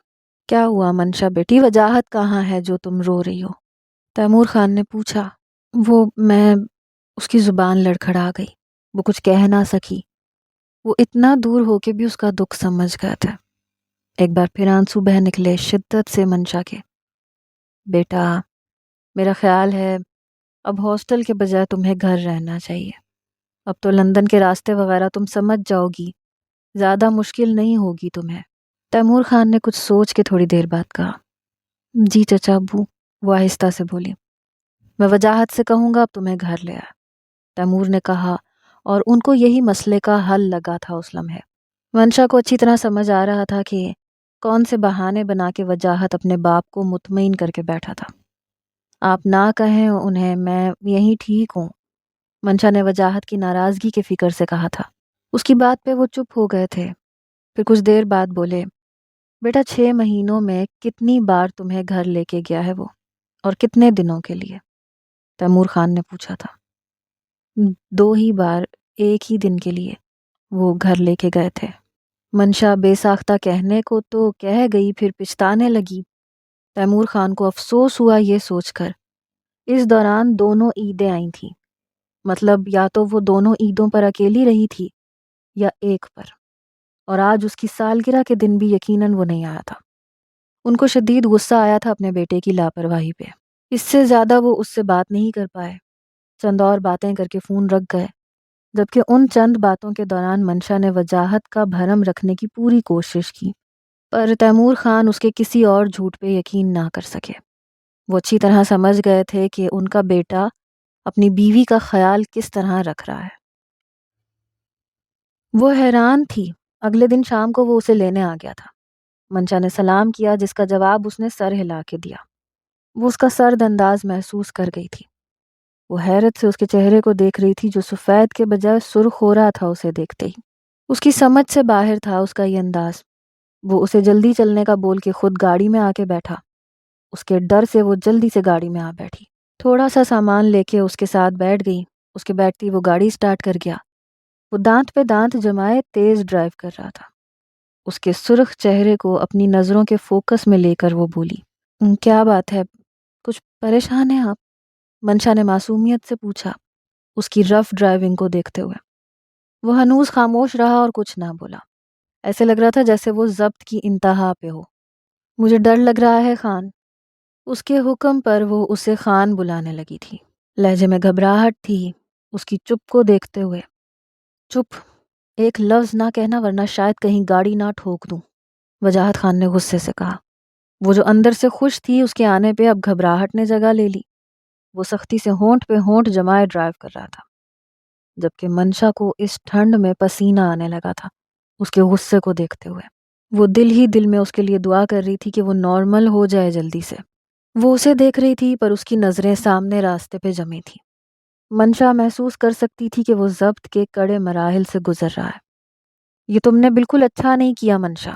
کیا ہوا منشا بیٹی، وجاہت کہاں ہے جو تم رو رہی ہو؟ تیمور خان نے پوچھا۔ میں اس کی زبان لڑکھڑا گئی، وہ کچھ کہہ نہ سکی۔ وہ اتنا دور ہو کے بھی اس کا دکھ سمجھ گئے تھے۔ ایک بار پھر آنسو بہہ نکلے شدت سے منشا کے۔ بیٹا، میرا خیال ہے اب ہاسٹل کے بجائے تمہیں گھر رہنا چاہیے۔ اب تو لندن کے راستے وغیرہ تم سمجھ جاؤ گی، زیادہ مشکل نہیں ہوگی تمہیں۔ تیمور خان نے کچھ سوچ کے تھوڑی دیر بعد کہا، جی چچا ابو، وہ آہستہ سے بولی۔ میں وجاہت سے کہوں گا اب تمہیں گھر لے آیا، تیمور نے کہا، اور ان کو یہی مسئلے کا حل لگا تھا اس لمحے۔ منشا کو اچھی طرح سمجھ آ رہا تھا کہ کون سے بہانے بنا کے وجاہت اپنے باپ کو مطمئن کر کے بیٹھا تھا۔ آپ نہ کہیں انہیں، میں یہیں ٹھیک ہوں، منشا نے وجاہت کی ناراضگی کے فکر سے کہا تھا۔ اس کی بات پہ وہ چپ ہو گئے تھے، پھر کچھ دیر بعد بولے، بیٹا 6 مہینوں میں کتنی بار تمہیں گھر لے کے گیا ہے وہ، اور کتنے دنوں کے لیے؟ تیمور خان نے پوچھا تھا۔ 2 ہی بار، ایک ہی دن کے لیے وہ گھر لے کے گئے تھے۔ منشا بے ساختہ کہنے کو تو کہہ گئی، پھر پچھتانے لگی۔ تیمور خان کو افسوس ہوا یہ سوچ کر، اس دوران دونوں عیدیں آئی تھیں، مطلب یا تو وہ دونوں عیدوں پر اکیلی رہی تھی یا ایک پر، اور آج اس کی سالگرہ کے دن بھی یقیناً وہ نہیں آیا تھا۔ ان کو شدید غصہ آیا تھا اپنے بیٹے کی لاپرواہی پہ، اس سے زیادہ وہ اس سے بات نہیں کر پائے، چند اور باتیں کر کے فون رکھ گئے، جبکہ ان چند باتوں کے دوران منشا نے وجاہت کا بھرم رکھنے کی پوری کوشش کی، پر تیمور خان اس کے کسی اور جھوٹ پہ یقین نہ کر سکے۔ وہ اچھی طرح سمجھ گئے تھے کہ ان کا بیٹا اپنی بیوی کا خیال کس طرح رکھ رہا ہے۔ وہ حیران تھی۔ اگلے دن شام کو وہ اسے لینے آ گیا تھا۔ منشا نے سلام کیا، جس کا جواب اس نے سر ہلا کے دیا۔ وہ اس کا سرد انداز محسوس کر گئی تھی۔ وہ حیرت سے اس کے چہرے کو دیکھ رہی تھی جو سفید کے بجائے سرخ ہو رہا تھا اسے دیکھتے ہی۔ اس کی سمجھ سے باہر تھا اس کا یہ انداز۔ وہ اسے جلدی چلنے کا بول کے خود گاڑی میں آ کے بیٹھا۔ اس کے ڈر سے وہ جلدی سے گاڑی میں آ بیٹھی، تھوڑا سا سامان لے کے اس کے ساتھ بیٹھ گئی۔ اس کے بیٹھتی وہ گاڑی سٹارٹ کر گیا۔ وہ دانت پہ دانت جمائے تیز ڈرائیو کر رہا تھا۔ اس کے سرخ چہرے کو اپنی نظروں کے فوکس میں لے کر وہ بولی، کیا بات ہے، کچھ پریشان ہیں آپ؟ منشا نے معصومیت سے پوچھا، اس کی رف ڈرائیونگ کو دیکھتے ہوئے۔ وہ ہنوز خاموش رہا اور کچھ نہ بولا، ایسے لگ رہا تھا جیسے وہ ضبط کی انتہا پہ ہو۔ مجھے ڈر لگ رہا ہے خان۔ اس کے حکم پر وہ اسے خان بلانے لگی تھی۔ لہجے میں گھبراہٹ تھی اس کی چپ کو دیکھتے ہوئے۔ چپ، ایک لفظ نہ کہنا ورنہ شاید کہیں گاڑی نہ ٹھوک دوں، وجاہت خان نے غصے سے کہا۔ وہ جو اندر سے خوش تھی اس کے آنے پہ اب گھبراہٹ نے جگہ لے لی۔ وہ سختی سے ہونٹ پہ ہونٹ جمائے ڈرائیو کر رہا تھا، جبکہ منشا کو اس ٹھنڈ میں پسینہ آنے لگا تھا اس کے غصے کو دیکھتے ہوئے۔ وہ دل ہی دل میں اس کے لیے دعا کر رہی تھی کہ وہ نارمل ہو جائے جلدی سے۔ وہ اسے دیکھ رہی تھی پر اس کی نظریں سامنے راستے پہ جمی تھی۔ منشا محسوس کر سکتی تھی کہ وہ ضبط کے کڑے مراحل سے گزر رہا ہے۔ یہ تم نے بالکل اچھا نہیں کیا منشا،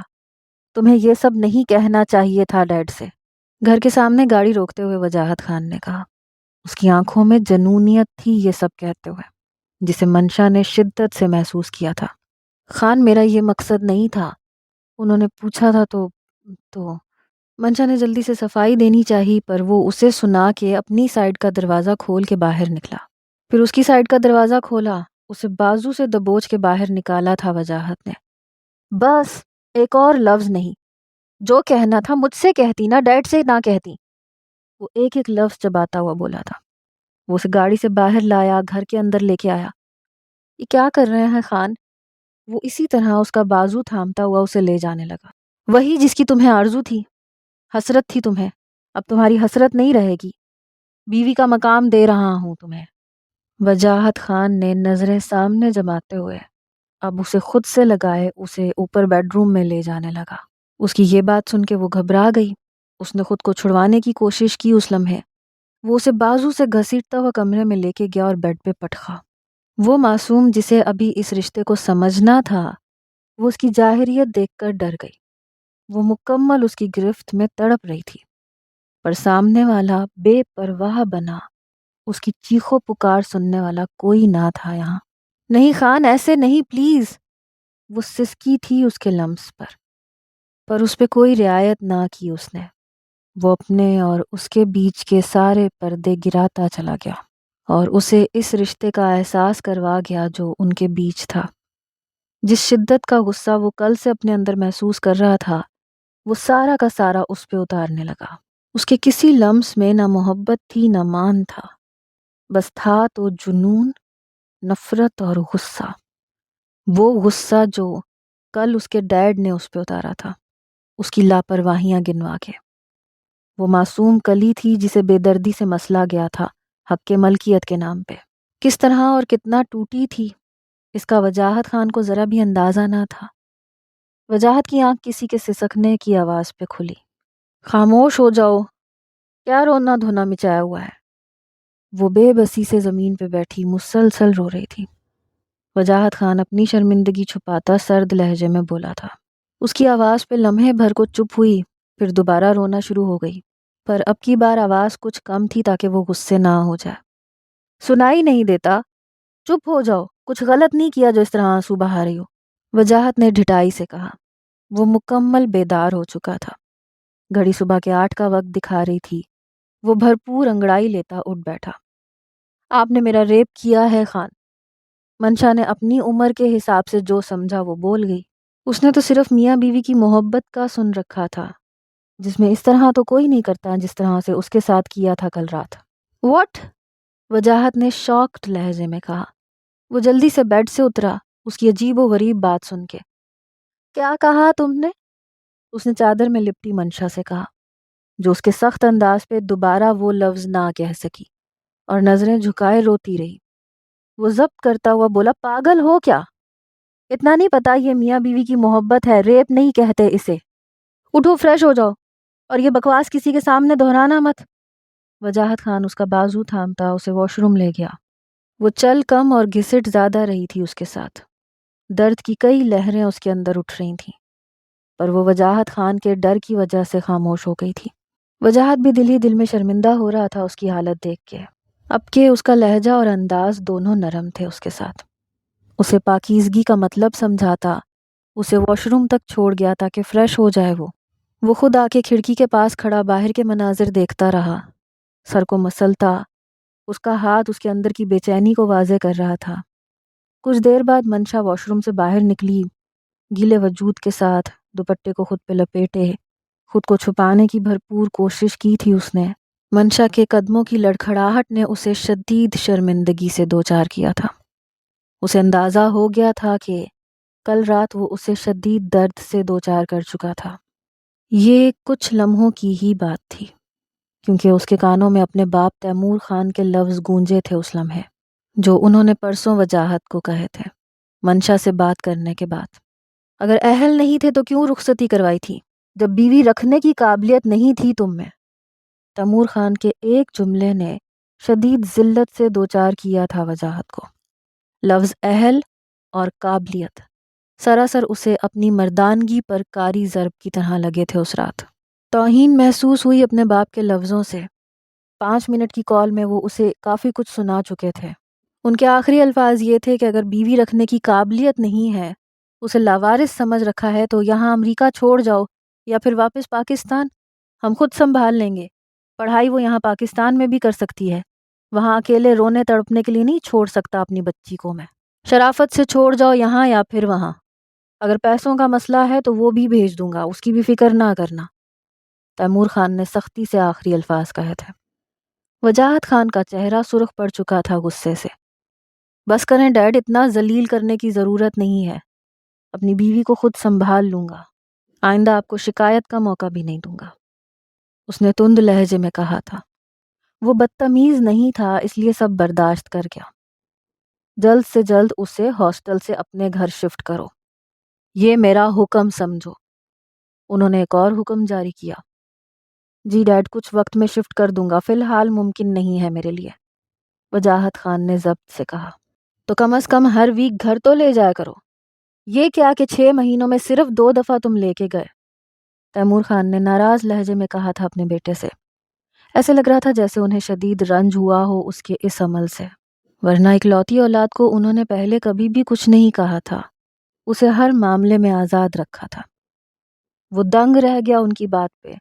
تمہیں یہ سب نہیں کہنا چاہیے تھا ڈیڈ سے، گھر کے سامنے گاڑی روکتے ہوئے وجاہت خان نے کہا۔ اس کی آنکھوں میں جنونیت تھی یہ سب کہتے ہوئے، جسے منشا نے شدت سے محسوس کیا تھا۔ خان، میرا یہ مقصد نہیں تھا، انہوں نے پوچھا تھا تو منشا نے جلدی سے صفائی دینی چاہی، پر وہ اسے سنا کے اپنی سائیڈ کا دروازہ کھول کے باہر نکلا۔ پھر اس کی سائیڈ کا دروازہ کھولا، اسے بازو سے دبوچ کے باہر نکالا تھا وجاہت نے۔ بس ایک اور لفظ نہیں، جو کہنا تھا مجھ سے کہتی نا، ڈیڈ سے نہ کہتی۔ وہ ایک ایک لفظ چباتا ہوا بولا تھا۔ وہ اسے گاڑی سے باہر لایا، گھر کے اندر لے کے آیا۔ یہ کیا کر رہے ہیں خان؟ وہ اسی طرح اس کا بازو تھامتا ہوا اسے لے جانے لگا۔ وہی جس کی تمہیں آرزو تھی، حسرت تھی تمہیں، اب تمہاری حسرت نہیں رہے گی، بیوی کا مقام دے رہا ہوں تمہیں۔ وجاہت خان نے نظریں سامنے جماتے ہوئے اب اسے خود سے لگائے اسے اوپر بیڈ روم میں لے جانے لگا۔ اس کی یہ بات سن کے وہ گھبرا گئی۔ اس نے خود کو چھڑوانے کی کوشش کی اس لمحے۔ وہ اسے بازو سے گھسیٹتا ہوا کمرے میں لے کے گیا اور بیڈ پہ پٹخا۔ وہ معصوم جسے ابھی اس رشتے کو سمجھنا تھا، وہ اس کی ظاہریت دیکھ کر ڈر گئی۔ وہ مکمل اس کی گرفت میں تڑپ رہی تھی، پر سامنے والا بے پرواہ بنا، اس کی چیخو پکار سننے والا کوئی نہ تھا یہاں۔ نہیں خان، ایسے نہیں پلیز۔ وہ سسکی تھی اس کے لمس پر اس پہ کوئی رعایت نہ کی اس نے۔ وہ اپنے اور اس کے بیچ کے سارے پردے گراتا چلا گیا اور اسے اس رشتے کا احساس کروا گیا جو ان کے بیچ تھا۔ جس شدت کا غصہ وہ کل سے اپنے اندر محسوس کر رہا تھا، وہ سارا کا سارا اس پہ اتارنے لگا۔ اس کے کسی لمس میں نہ محبت تھی نہ مان تھا، بس تھا تو جنون، نفرت اور غصہ۔ وہ غصہ جو کل اس کے ڈیڈ نے اس پہ اتارا تھا، اس کی لاپرواہیاں گنوا کے۔ وہ معصوم کلی تھی جسے بے دردی سے مسلا گیا تھا حق کے ملکیت کے نام پہ۔ کس طرح اور کتنا ٹوٹی تھی اس کا وجاہت خان کو ذرا بھی اندازہ نہ تھا۔ وجاہت کی آنکھ کسی کے سسکنے کی آواز پہ کھلی۔ خاموش ہو جاؤ، کیا رونا دھونا مچایا ہوا ہے؟ وہ بے بسی سے زمین پہ بیٹھی مسلسل رو رہی تھی۔ وجاہت خان اپنی شرمندگی چھپاتا سرد لہجے میں بولا تھا۔ اس کی آواز پہ لمحے بھر کو چپ ہوئی، پھر دوبارہ رونا شروع ہو گئی، پر اب کی بار آواز کچھ کم تھی تاکہ وہ غصے نہ ہو جائے۔ سنائی نہیں دیتا؟ چپ ہو جاؤ، کچھ غلط نہیں کیا جو اس طرح آنسو بہا رہی ہو، وجاہت نے ڈھٹائی سے کہا۔ وہ مکمل بیدار ہو چکا تھا۔ گھڑی صبح کے 8 کا وقت دکھا رہی تھی۔ وہ بھرپور انگڑائی لیتا اٹھ بیٹھا۔ آپ نے میرا ریپ کیا ہے خان۔ منشا نے اپنی عمر کے حساب سے جو سمجھا وہ بول گئی۔ اس نے تو صرف میاں بیوی کی محبت کا سن رکھا تھا، جس میں اس طرح تو کوئی نہیں کرتا جس طرح سے اس کے ساتھ کیا تھا کل رات۔ واٹ؟ وجاہت نے شاکڈ لہجے میں کہا۔ وہ جلدی سے بیڈ سے اترا اس کی عجیب و غریب بات سن کے۔ کیا کہا تم نے؟ اس نے چادر میں لپٹی منشا سے کہا، جو اس کے سخت انداز پہ دوبارہ وہ لفظ نہ کہہ سکی اور نظریں جھکائے روتی رہی۔ وہ ضبط کرتا ہوا بولا، پاگل ہو کیا؟ اتنا نہیں پتا یہ میاں بیوی کی محبت ہے، ریپ نہیں کہتے اسے۔ اٹھو، فریش ہو جاؤ، اور یہ بکواس کسی کے سامنے دہرانا مت۔ وجاہت خان اس کا بازو تھامتا اسے واش روم لے گیا۔ وہ چل کم اور گھسٹ زیادہ رہی تھی اس کے ساتھ۔ درد کی کئی لہریں اس کے اندر اٹھ رہی تھیں، پر وہ وجاہت خان کے ڈر کی وجہ سے خاموش ہو گئی تھی۔ وجاہت بھی دل ہی دل میں شرمندہ ہو رہا تھا اس کی حالت دیکھ کے، اب کہ اس کا لہجہ اور انداز دونوں نرم تھے اس کے ساتھ۔ اسے پاکیزگی کا مطلب سمجھاتا، اسے واش روم تک چھوڑ گیا تاکہ فریش ہو جائے۔ وہ خود آ کے کھڑکی کے پاس کھڑا باہر کے مناظر دیکھتا رہا، سر کو مسلتا۔ اس کا ہاتھ اس کے اندر کی بے چینی کو واضح کر رہا تھا۔ کچھ دیر بعد منشا واش روم سے باہر نکلی، گیلے وجود کے ساتھ، دوپٹے کو خود پہ لپیٹے۔ خود کو چھپانے کی بھرپور کوشش کی تھی اس نے۔ منشا کے قدموں کی لڑکھڑاہٹ نے اسے شدید شرمندگی سے دوچار کیا تھا۔ اسے اندازہ ہو گیا تھا کہ کل رات وہ اسے شدید درد سے دوچار کر چکا تھا۔ یہ کچھ لمحوں کی ہی بات تھی، کیونکہ اس کے کانوں میں اپنے باپ تیمور خان کے لفظ گونجے تھے اس لمحے، جو انہوں نے پرسوں وجاہت کو کہے تھے منشا سے بات کرنے کے بعد۔ اگر اہل نہیں تھے تو کیوں رخصتی کروائی تھی جب بیوی رکھنے کی قابلیت نہیں تھی تم میں؟ تیمور خان کے ایک جملے نے شدید ذلت سے دوچار کیا تھا وجاہت کو۔ لفظ اہل اور قابلیت سراسر اسے اپنی مردانگی پر کاری ضرب کی طرح لگے تھے اس رات۔ توہین محسوس ہوئی اپنے باپ کے لفظوں سے۔ 5 منٹ کی کال میں وہ اسے کافی کچھ سنا چکے تھے۔ ان کے آخری الفاظ یہ تھے کہ اگر بیوی رکھنے کی قابلیت نہیں ہے، اسے لاوارث سمجھ رکھا ہے، تو یہاں امریکہ چھوڑ جاؤ یا پھر واپس پاکستان، ہم خود سنبھال لیں گے۔ پڑھائی وہ یہاں پاکستان میں بھی کر سکتی ہے، وہاں اکیلے رونے تڑپنے کے لیے نہیں چھوڑ سکتا اپنی بچی کو میں۔ شرافت سے چھوڑ جاؤ یہاں یا پھر وہاں۔ اگر پیسوں کا مسئلہ ہے تو وہ بھی بھیج دوں گا، اس کی بھی فکر نہ کرنا۔ تیمور خان نے سختی سے آخری الفاظ کہے تھے۔ وجاہت خان کا چہرہ سرخ پڑ چکا تھا غصے سے۔ بس کریں ڈیڈ، اتنا ذلیل کرنے کی ضرورت نہیں ہے، اپنی بیوی کو خود سنبھال لوں گا، آئندہ آپ کو شکایت کا موقع بھی نہیں دوں گا، اس نے تند لہجے میں کہا تھا۔ وہ بدتمیز نہیں تھا، اس لیے سب برداشت کر گیا۔ جلد سے جلد اسے ہاسٹل سے اپنے گھر شفٹ کرو، یہ میرا حکم سمجھو۔ انہوں نے ایک اور حکم جاری کیا۔ جی ڈیڈ، کچھ وقت میں شفٹ کر دوں گا، فی الحال ممکن نہیں ہے میرے لیے، وجاہت خان نے ضبط سے کہا۔ تو کم از کم ہر ویک گھر تو لے جایا کرو، یہ کیا کہ 6 مہینوں میں صرف 2 دفعہ تم لے کے گئے، تیمور خان نے ناراض لہجے میں کہا تھا اپنے بیٹے سے۔ ایسے لگ رہا تھا جیسے انہیں شدید رنج ہوا ہو اس کے اس عمل سے، ورنہ اکلوتی اولاد کو انہوں نے پہلے کبھی بھی کچھ نہیں کہا تھا، اسے ہر معاملے میں آزاد رکھا تھا۔ وہ دنگ رہ گیا ان کی بات پہ،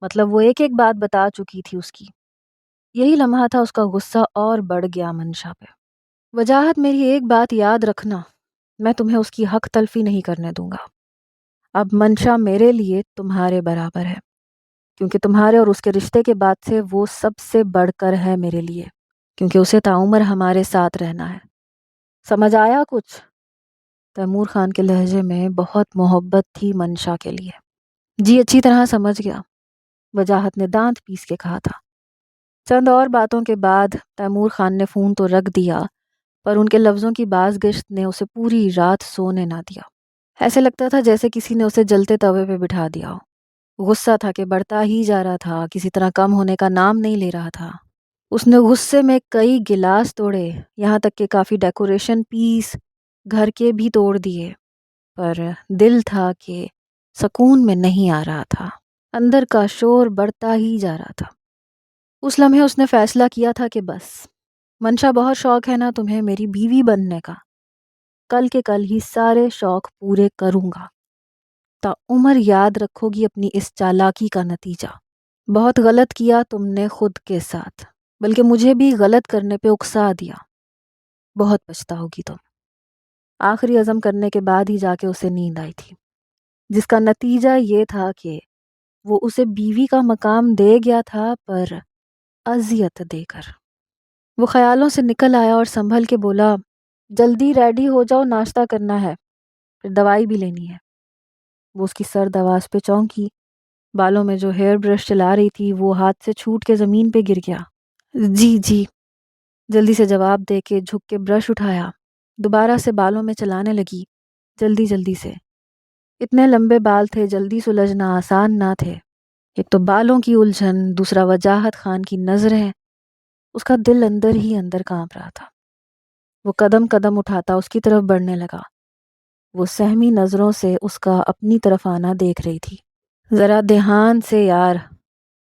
مطلب وہ ایک ایک بات بتا چکی تھی اس کی۔ یہی لمحہ تھا اس کا غصہ اور بڑھ گیا منشا پہ۔ وجاہت، میری ایک بات یاد رکھنا، میں تمہیں اس کی حق تلفی نہیں کرنے دوں گا۔ اب منشا میرے لیے تمہارے برابر ہے، کیونکہ تمہارے اور اس کے رشتے کے بعد سے وہ سب سے بڑھ کر ہے میرے لیے، کیونکہ اسے تعمر ہمارے ساتھ رہنا ہے۔ سمجھ آیا کچھ؟ تیمور خان کے لہجے میں بہت محبت تھی منشا کے لیے۔ جی اچھی طرح سمجھ گیا، وجاہت نے دانت پیس کے کہا تھا۔ چند اور باتوں کے بعد تیمور خان نے فون تو رکھ دیا، پر ان کے لفظوں کی بازگشت نے اسے پوری رات سونے نہ دیا۔ ایسے لگتا تھا جیسے کسی نے اسے جلتے توے پہ بٹھا دیا ہو۔ غصہ تھا کہ بڑھتا ہی جا رہا تھا، کسی طرح کم ہونے کا نام نہیں لے رہا تھا۔ اس نے غصے میں کئی گلاس توڑے، یہاں تک کہ کافی ڈیکوریشن پیس گھر کے بھی توڑ دیے، پر دل تھا کہ سکون میں نہیں آ رہا تھا۔ اندر کا شور بڑھتا ہی جا رہا تھا۔ اس لمحے اس نے فیصلہ کیا تھا کہ بس، منشا بہت شوق ہے نا تمہیں میری بیوی بننے کا، کل کے کل ہی سارے شوق پورے کروں گا۔ تا عمر یاد رکھو گی اپنی اس چالاکی کا نتیجہ۔ بہت غلط کیا تم نے خود کے ساتھ، بلکہ مجھے بھی غلط کرنے پہ اکسا دیا۔ بہت پچھتاؤ گی تم۔ آخری عزم کرنے کے بعد ہی جا کے اسے نیند آئی تھی، جس کا نتیجہ یہ تھا کہ وہ اسے بیوی کا مقام دے گیا تھا، پر اذیت دے کر۔ وہ خیالوں سے نکل آیا اور سنبھل کے بولا، جلدی ریڈی ہو جاؤ، ناشتہ کرنا ہے، پھر دوائی بھی لینی ہے۔ وہ اس کی سرد آواز پہ چونکی، بالوں میں جو ہیئر برش چلا رہی تھی وہ ہاتھ سے چھوٹ کے زمین پہ گر گیا۔ جی جی، جلدی سے جواب دے کے جھک کے برش اٹھایا، دوبارہ سے بالوں میں چلانے لگی، جلدی جلدی سے۔ اتنے لمبے بال تھے، جلدی سلجھنا آسان نہ تھے۔ ایک تو بالوں کی الجھن، دوسرا وجاہت خان کی نظریں۔ اس کا دل اندر ہی اندر کانپ رہا تھا۔ وہ قدم قدم اٹھاتا اس کی طرف بڑھنے لگا۔ وہ سہمی نظروں سے اس کا اپنی طرف آنا دیکھ رہی تھی۔ ذرا دھیان سے یار،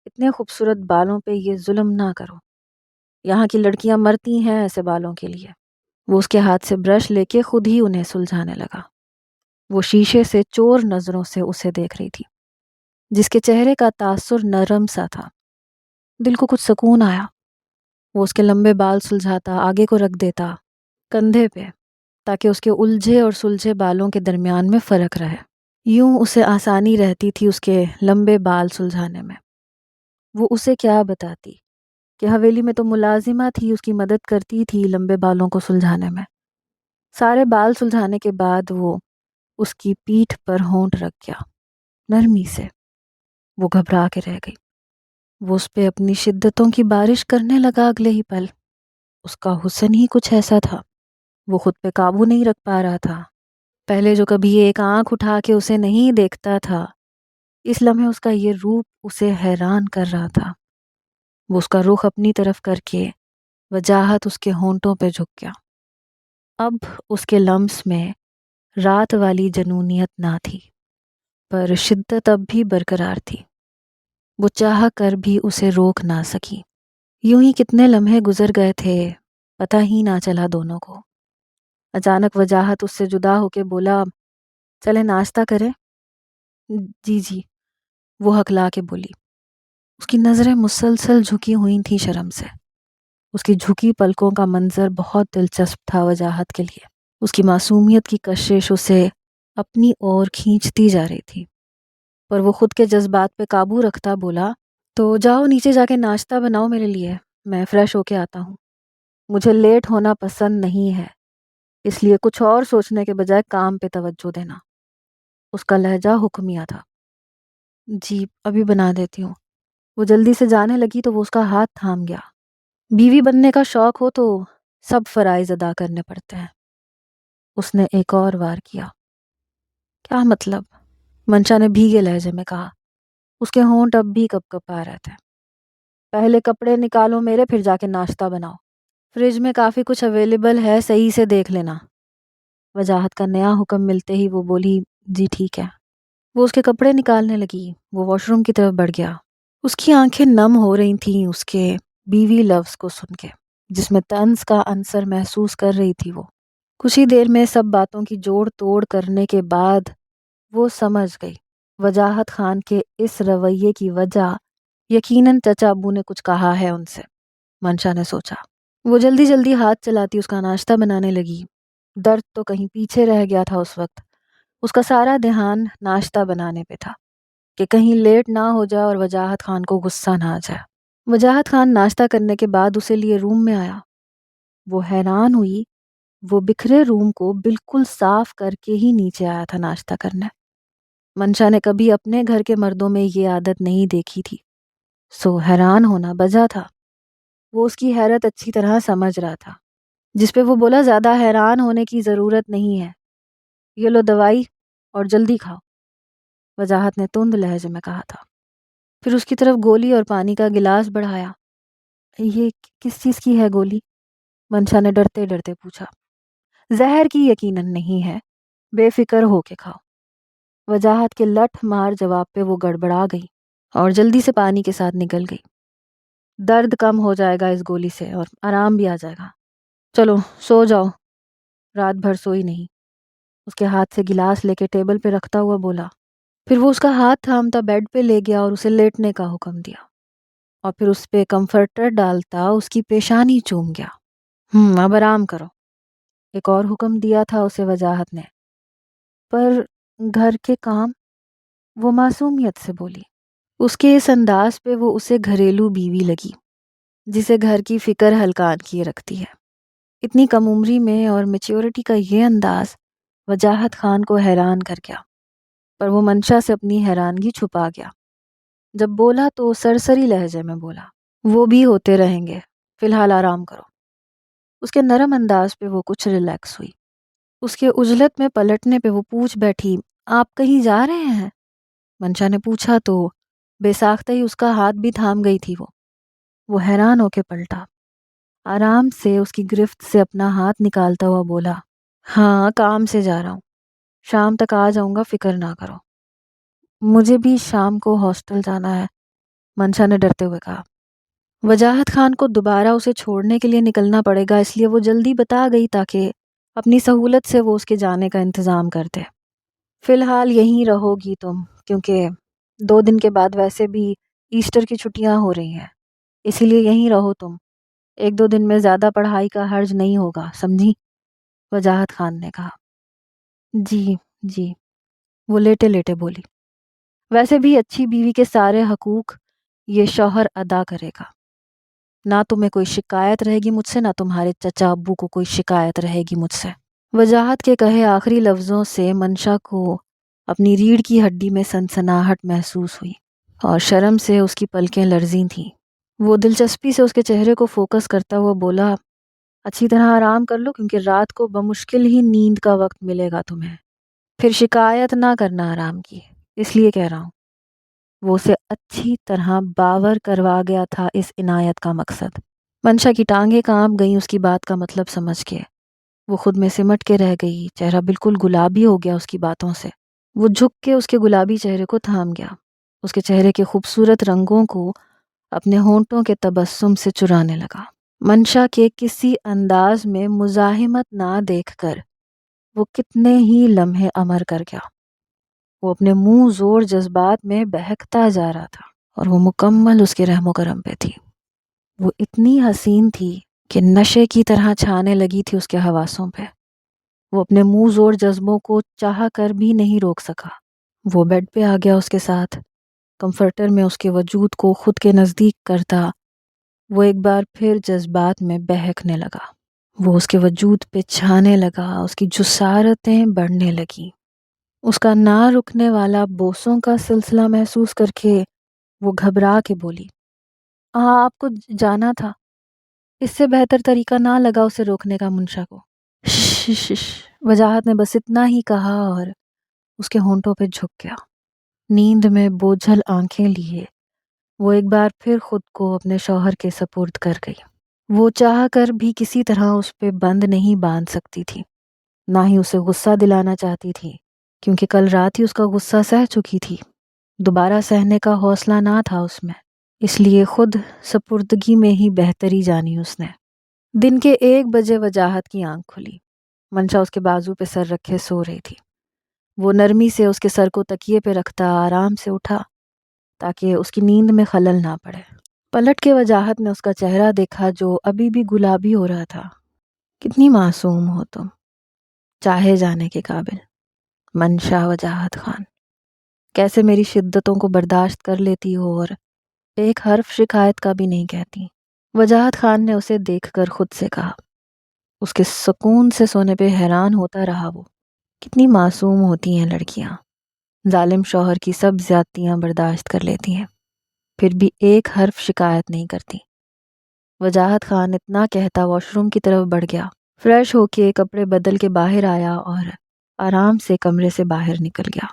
اتنے خوبصورت بالوں پہ یہ ظلم نہ کرو، یہاں کی لڑکیاں مرتی ہیں ایسے بالوں کے لیے۔ وہ اس کے ہاتھ سے برش لے کے خود ہی انہیں سلجھانے لگا۔ وہ شیشے سے چور نظروں سے اسے دیکھ رہی تھی، جس کے چہرے کا تاثر نرم سا تھا۔ دل کو کچھ سکون آیا۔ وہ اس کے لمبے بال سلجھاتا، آگے کو رکھ دیتا کندھے پہ، تاکہ اس کے الجھے اور سلجھے بالوں کے درمیان میں فرق رہے۔ یوں اسے آسانی رہتی تھی اس کے لمبے بال سلجھانے میں۔ وہ اسے کیا بتاتی کہ حویلی میں تو ملازمہ تھی، اس کی مدد کرتی تھی لمبے بالوں کو سلجھانے میں۔ سارے بال سلجھانے کے بعد وہ اس کی پیٹھ پر ہونٹ رکھ گیا، نرمی سے۔ وہ گھبرا کے رہ گئی۔ وہ اس پہ اپنی شدتوں کی بارش کرنے لگا اگلے ہی پل۔ اس کا حسن ہی کچھ ایسا تھا، وہ خود پہ قابو نہیں رکھ پا رہا تھا۔ پہلے جو کبھی ایک آنکھ اٹھا کے اسے نہیں دیکھتا تھا، اس لمحے اس کا یہ روپ اسے حیران کر رہا تھا۔ وہ اس کا رخ اپنی طرف کر کے وجاہت اس کے ہونٹوں پہ جھک گیا۔ اب اس کے لمس میں رات والی جنونیت نہ تھی، پر شدت اب بھی برقرار تھی۔ وہ چاہ کر بھی اسے روک نہ سکی۔ یوں ہی کتنے لمحے گزر گئے تھے، پتہ ہی نہ چلا دونوں کو۔ اچانک وجاہت اس سے جدا ہو کے بولا، چلے ناشتہ کریں؟ جی جی، وہ ہکلا کے بولی۔ اس کی نظریں مسلسل جھکی ہوئی تھیں شرم سے۔ اس کی جھکی پلکوں کا منظر بہت دلچسپ تھا وجاہت کے لیے۔ اس کی معصومیت کی کشش اسے اپنی اور کھینچتی جا رہی تھی، پر وہ خود کے جذبات پہ قابو رکھتا بولا، تو جاؤ نیچے جا کے ناشتہ بناؤ میرے لیے، میں فریش ہو کے آتا ہوں۔ مجھے لیٹ ہونا پسند نہیں ہے، اس لیے کچھ اور سوچنے کے بجائے کام پہ توجہ دینا۔ اس کا لہجہ حکمیہ تھا۔ جی ابھی بنا دیتی ہوں۔ وہ جلدی سے جانے لگی تو وہ اس کا ہاتھ تھام گیا۔ بیوی بننے کا شوق ہو تو سب فرائض ادا کرنے پڑتے ہیں۔ اس نے ایک اور وار کیا۔ کیا مطلب؟ منشا نے بھیگے لہجے میں کہا۔ اس کے ہونٹ اب بھی کپ کپ آ رہے تھے۔ پہلے کپڑے نکالو میرے، پھر جا کے ناشتہ بناؤ۔ فریج میں کافی کچھ اویلیبل ہے، صحیح سے دیکھ لینا۔ وجاہت کا نیا حکم ملتے ہی وہ بولی، جی ٹھیک ہے۔ وہ اس کے کپڑے نکالنے لگی۔ وہ واش روم کی طرف بڑھ گیا۔ اس کی آنکھیں نم ہو رہی تھیں اس کے بیوی لفظ کو سن کے، جس میں طنز کا عنصر محسوس کر رہی تھی وہ۔ کچھ ہی دیر میں سب باتوں کی جوڑ توڑ کرنے کے بعد وہ سمجھ گئی وجاہت خان کے اس رویے کی وجہ یقیناً چچا ابو نے کچھ کہا ہے ان سے، منشا نے سوچا۔ وہ جلدی جلدی ہاتھ چلاتی اس کا ناشتہ بنانے لگی۔ درد تو کہیں پیچھے رہ گیا تھا اس وقت۔ اس کا سارا دھیان ناشتہ بنانے پہ تھا کہ کہیں لیٹ نہ ہو جائے اور وجاہت خان کو غصہ نہ آ جائے۔ وجاہت خان ناشتہ کرنے کے بعد اسے لیے روم میں آیا۔ وہ حیران ہوئی، وہ بکھرے روم کو بالکل صاف کر کے ہی نیچے آیا تھا ناشتہ کرنے۔ منشا نے کبھی اپنے گھر کے مردوں میں یہ عادت نہیں دیکھی تھی، سو حیران ہونا بجا تھا۔ وہ اس کی حیرت اچھی طرح سمجھ رہا تھا، جس پہ وہ بولا زیادہ حیران ہونے کی ضرورت نہیں ہے، یہ لو دوائی اور جلدی کھاؤ، وجاہت نے تند لہجے میں کہا تھا۔ پھر اس کی طرف گولی اور پانی کا گلاس بڑھایا۔ یہ کس چیز کی ہے گولی؟ منشا نے ڈرتے ڈرتے پوچھا۔ زہر کی یقیناً نہیں ہے، بے فکر ہو کے کھاؤ۔ وجاہت کے لٹھ مار جواب پہ وہ گڑبڑا گئی اور جلدی سے پانی کے ساتھ نکل گئی۔ درد کم ہو جائے گا اس گولی سے اور آرام بھی آ جائے گا، چلو سو جاؤ۔ رات بھر سوئی نہیں، اس کے ہاتھ سے گلاس لے کے ٹیبل پہ رکھتا ہوا بولا۔ پھر وہ اس کا ہاتھ تھامتا بیڈ پہ لے گیا اور اسے لیٹنے کا حکم دیا، اور پھر اس پہ کمفرٹر ڈالتا اس کی پیشانی چوم گیا۔ اب آرام کرو، ایک اور حکم دیا تھا اسے وجاہت نے۔ پر گھر کے کام، وہ معصومیت سے بولی۔ اس کے اس انداز پہ وہ اسے گھریلو بیوی لگی، جسے گھر کی فکر ہلکان کیے رکھتی ہے۔ اتنی کم عمری میں اور میچیورٹی کا یہ انداز وجاہت خان کو حیران کر گیا، پر وہ منشا سے اپنی حیرانگی چھپا گیا۔ جب بولا تو سرسری لہجے میں بولا، وہ بھی ہوتے رہیں گے، فی الحال آرام کرو۔ اس کے نرم انداز پہ وہ کچھ ریلیکس ہوئی۔ اس کے عجلت میں پلٹنے پہ وہ پوچھ بیٹھی، آپ کہیں جا رہے ہیں؟ منشا نے پوچھا تو بے ساختہ ہی اس کا ہاتھ بھی تھام گئی تھی۔ وہ حیران ہو کے پلٹا، آرام سے اس کی گرفت سے اپنا ہاتھ نکالتا ہوا بولا، ہاں کام سے جا رہا ہوں، شام تک آ جاؤں گا، فکر نہ کرو۔ مجھے بھی شام کو ہاسٹل جانا ہے، منشا نے ڈرتے ہوئے کہا۔ وجاہت خان کو دوبارہ اسے چھوڑنے کے لیے نکلنا پڑے گا، اس لیے وہ جلدی بتا گئی تاکہ اپنی سہولت سے وہ اس کے جانے کا انتظام کر دے۔ فی الحال یہیں رہو گی تم، کیونکہ 2 دن کے بعد ویسے بھی ایسٹر کی چھٹیاں ہو رہی ہیں، اسی لیے یہیں رہو تم۔ 1-2 دن میں زیادہ پڑھائی کا حرج نہیں ہوگا، سمجھی؟ وجاہت خان نے کہا۔ جی جی، وہ لیٹے لیٹے بولی۔ ویسے بھی اچھی بیوی کے سارے حقوق یہ شوہر ادا کرے گا، نہ تمہیں کوئی شکایت رہے گی مجھ سے، نہ تمہارے چچا ابو کو کوئی شکایت رہے گی مجھ سے۔ وجاہت کے کہے آخری لفظوں سے منشا کو اپنی ریڑھ کی ہڈی میں سنسناہٹ محسوس ہوئی اور شرم سے اس کی پلکیں لرزی تھیں۔ وہ دلچسپی سے اس کے چہرے کو فوکس کرتا ہوا بولا، اچھی طرح آرام کر لو، کیونکہ رات کو بمشکل ہی نیند کا وقت ملے گا تمہیں، پھر شکایت نہ کرنا آرام کی، اس لیے کہہ رہا ہوں۔ وہ اسے اچھی طرح باور کروا گیا تھا اس عنایت کا مقصد۔ منشا کی ٹانگیں کانپ گئیں اس کی بات کا مطلب سمجھ کے۔ وہ خود میں سمٹ کے رہ گئی، چہرہ بالکل گلابی ہو گیا اس کی باتوں سے۔ وہ جھک کے اس کے گلابی چہرے کو تھام گیا، اس کے چہرے کے خوبصورت رنگوں کو اپنے ہونٹوں کے تبسم سے چرانے لگا۔ منشا کے کسی انداز میں مزاحمت نہ دیکھ کر وہ کتنے ہی لمحے امر کر گیا۔ وہ اپنے منہ زور جذبات میں بہکتا جا رہا تھا اور وہ مکمل اس کے رحم و کرم پہ تھی۔ وہ اتنی حسین تھی کہ نشے کی طرح چھانے لگی تھی اس کے حواسوں پہ۔ وہ اپنے منہ زور جذبوں کو چاہ کر بھی نہیں روک سکا۔ وہ بیڈ پہ آ گیا اس کے ساتھ، کمفرٹر میں اس کے وجود کو خود کے نزدیک کرتا وہ ایک بار پھر جذبات میں بہکنے لگا۔ وہ اس کے وجود پہ چھانے لگا، اس کی جسارتیں بڑھنے لگیں۔ اس کا نہ رکنے والا بوسوں کا سلسلہ محسوس کر کے وہ گھبرا کے بولی، آپ کو جانا تھا۔ اس سے بہتر طریقہ نہ لگا اسے روکنے کا منشا کو۔ شش، وجاہت نے بس اتنا ہی کہا اور اس کے ہونٹوں پہ جھک گیا۔ نیند میں بوجھل آنکھیں لیے وہ ایک بار پھر خود کو اپنے شوہر کے سپرد کر گئی۔ وہ چاہ کر بھی کسی طرح اس پہ بند نہیں باندھ سکتی تھی، نہ ہی اسے غصہ دلانا چاہتی تھی، کیونکہ کل رات ہی اس کا غصہ سہ چکی تھی۔ دوبارہ سہنے کا حوصلہ نہ تھا اس میں، اس لیے خود سپردگی میں ہی بہتری جانی اس نے۔ دن کے 1 بجے وجاہت کی آنکھ کھلی۔ منشا اس کے بازو پہ سر رکھے سو رہی تھی۔ وہ نرمی سے اس کے سر کو تکیے پہ رکھتا آرام سے اٹھا تاکہ اس کی نیند میں خلل نہ پڑے۔ پلٹ کے وجاہت نے اس کا چہرہ دیکھا جو ابھی بھی گلابی ہو رہا تھا۔ کتنی معصوم ہو تم، چاہے جانے کے قابل۔ منشا وجاہت خان، کیسے میری شدتوں کو برداشت کر لیتی ہو اور ایک حرف شکایت کا بھی نہیں کہتی؟ وجاہت خان نے اسے دیکھ کر خود سے کہا۔ اس کے سکون سے سونے پہ حیران ہوتا رہا وہ۔ کتنی معصوم ہوتی ہیں لڑکیاں، ظالم شوہر کی سب زیادتیاں برداشت کر لیتی ہیں، پھر بھی ایک حرف شکایت نہیں کرتی۔ وجاہت خان اتنا کہتا واش روم کی طرف بڑھ گیا، فریش ہو کے کپڑے بدل کے باہر آیا اور آرام سے کمرے سے باہر نکل گیا۔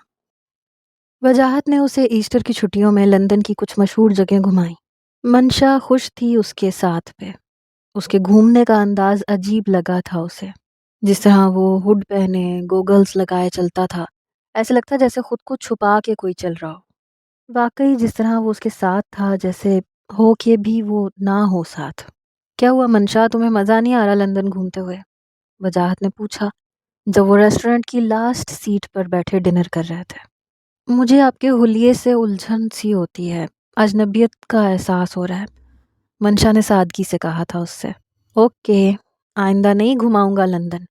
وجاہت نے اسے ایسٹر کی چھٹیوں میں لندن کی کچھ مشہور جگہیں گھمائیں۔ منشا خوش تھی اس کے ساتھ پہ، اس کے گھومنے کا انداز عجیب لگا تھا اسے، جس طرح وہ ہڈ پہنے گوگلز لگائے چلتا تھا، ایسے لگتا جیسے خود کو چھپا کے کوئی چل رہا ہو۔ واقعی جس طرح وہ اس کے ساتھ تھا جیسے ہو کے بھی وہ نہ ہو ساتھ۔ کیا ہوا منشا، تمہیں مزہ نہیں آ رہا لندن گھومتے ہوئے؟ وجاہت نے پوچھا جب وہ ریسٹورنٹ کی لاسٹ سیٹ پر بیٹھے ڈنر کر رہے تھے۔ مجھے آپ کے حلیے سے الجھن سی ہوتی ہے، اجنبیت کا احساس ہو رہا ہے، منشا نے سادگی سے کہا تھا اس سے۔ اوکے، آئندہ نہیں گھماؤں گا لندن،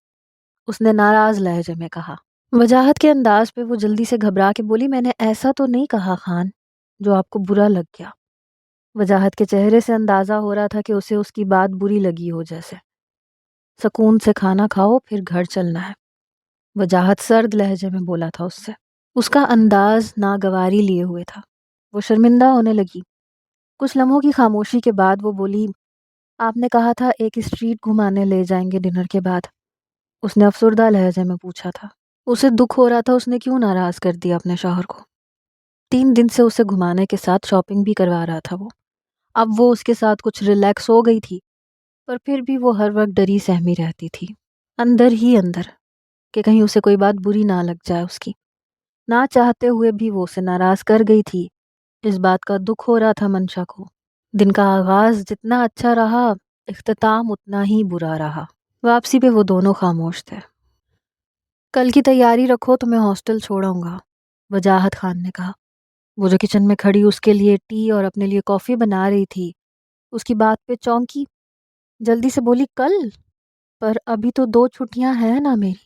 اس نے ناراض لہجے میں کہا۔ وجاہت کے انداز پہ وہ جلدی سے گھبرا کے بولی، میں نے ایسا تو نہیں کہا خان جو آپ کو برا لگ گیا۔ وجاہت کے چہرے سے اندازہ ہو رہا تھا کہ اسے اس کی بات بری لگی ہو جیسے۔ سکون سے کھانا کھاؤ پھر گھر چلنا ہے، وجاہت سرد لہجے میں بولا تھا اس سے۔ اس کا انداز ناگواری لیے ہوئے تھا، وہ شرمندہ ہونے لگی۔ کچھ لمحوں کی خاموشی کے بعد وہ بولی، آپ نے کہا تھا ایک اسٹریٹ گھمانے لے جائیں گے ڈنر کے بعد، اس نے افسردہ لہجے میں پوچھا تھا۔ اسے دکھ ہو رہا تھا اس نے کیوں ناراض کر دیا اپنے شوہر کو۔ 3 دن سے اسے گھمانے کے ساتھ شاپنگ بھی کروا رہا تھا وہ، اب وہ اس کے ساتھ کچھ ریلیکس ہو گئی تھی، پر پھر بھی وہ ہر وقت ڈری سہمی رہتی تھی اندر ہی اندر کہ کہیں اسے کوئی بات بری نہ لگ جائے اس کی۔ نہ چاہتے ہوئے بھی وہ اسے ناراض کر گئی تھی، اس بات کا دکھ ہو رہا تھا منشا کو۔ دن کا آغاز جتنا اچھا رہا، اختتام اتنا ہی برا رہا۔ واپسی پہ وہ دونوں خاموش تھے۔ کل کی تیاری رکھو، تمہیں ہاسٹل چھوڑاؤں گا، وجاہت خان نے کہا۔ وہ جو کچن میں کھڑی اس کے لیے ٹی اور اپنے لیے کافی بنا رہی تھی، اس کی بات پہ چونکی، جلدی سے بولی، کل؟ پر ابھی تو 2 چھٹیاں ہیں نا میری۔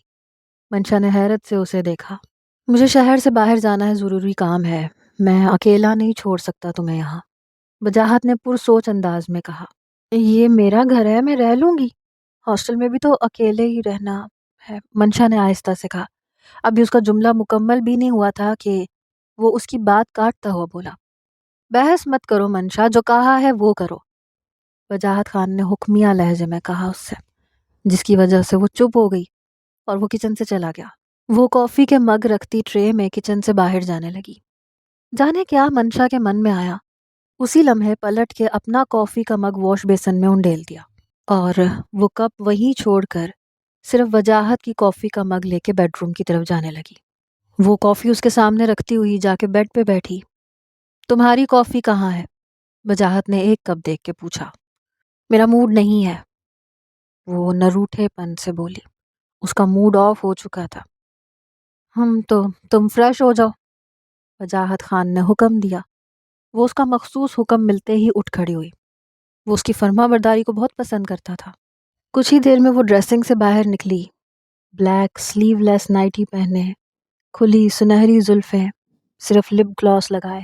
منشا نے حیرت سے اسے دیکھا۔ مجھے شہر سے باہر جانا ہے، ضروری کام ہے، میں اکیلا نہیں چھوڑ سکتا تمہیں یہاں، وجاہت نے پرسوچ انداز میں کہا۔ یہ میرا گھر ہے، میں رہ لوں گی، ہاسٹل میں بھی تو اکیلے ہی رہنا ہے، منشا نے آہستہ سے کہا۔ ابھی اس کا جملہ مکمل بھی نہیں ہوا تھا کہ وہ اس کی بات کاٹتا ہوا بولا، بحث مت کرو منشا، جو کہا ہے وہ کرو، وجاہت خان نے حکمیہ لہجے میں کہا اس سے، جس کی وجہ سے وہ چپ ہو گئی اور وہ کچن سے چلا گیا۔ وہ کافی کے مگ رکھتی ٹرے میں کچن سے باہر جانے لگی۔ جانے کیا منشا کے من میں آیا، اسی لمحے پلٹ کے اپنا کافی کا مگ واش بیسن میں انڈیل دیا اور وہ کپ وہیں چھوڑ کر صرف وجاہت کی کافی کا مگ لے کے بیڈ روم کی طرف جانے لگی۔ وہ کافی اس کے سامنے رکھتی ہوئی جا کے بیڈ پہ بیٹھی۔ تمہاری کافی کہاں ہے؟ وجاہت نے ایک کپ دیکھ کے پوچھا۔ میرا موڈ نہیں ہے، وہ نروٹھے پن سے بولی، اس کا موڈ آف ہو چکا تھا۔ تم فریش ہو جاؤ، وجاہت خان نے حکم دیا۔ وہ اس کا مخصوص حکم ملتے ہی اٹھ کھڑی ہوئی، وہ اس کی فرما برداری کو بہت پسند کرتا تھا۔ کچھ ہی دیر میں وہ ڈریسنگ سے باہر نکلی، بلیک سلیو لیس نائٹی پہنے، کھلی سنہری زلفیں، صرف لپ گلاس لگائے،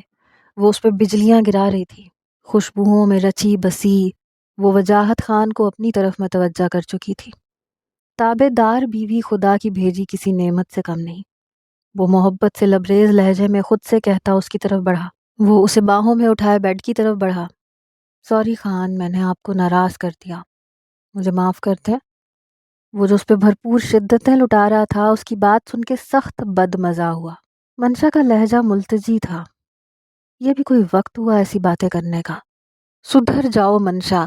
وہ اس پہ بجلیاں گرا رہی تھی، خوشبوؤں میں رچی بسی وہ وجاہت خان کو اپنی طرف متوجہ کر چکی تھی۔ تابع دار بیوی خدا کی بھیجی کسی نعمت سے کم نہیں، وہ محبت سے لبریز لہجے میں خود سے کہتا اس کی طرف بڑھا۔ وہ اسے باہوں میں اٹھائے بیڈ کی طرف بڑھا۔ سوری خان، میں نے آپ کو ناراض کر دیا، مجھے معاف کر دیں۔ وہ جو اس پہ بھرپور شدتیں لٹا رہا تھا، اس کی بات سن کے سخت بد مزہ ہوا۔ منشا کا لہجہ ملتجی تھا، یہ بھی کوئی وقت ہوا ایسی باتیں کرنے کا؟ سدھر جاؤ منشا،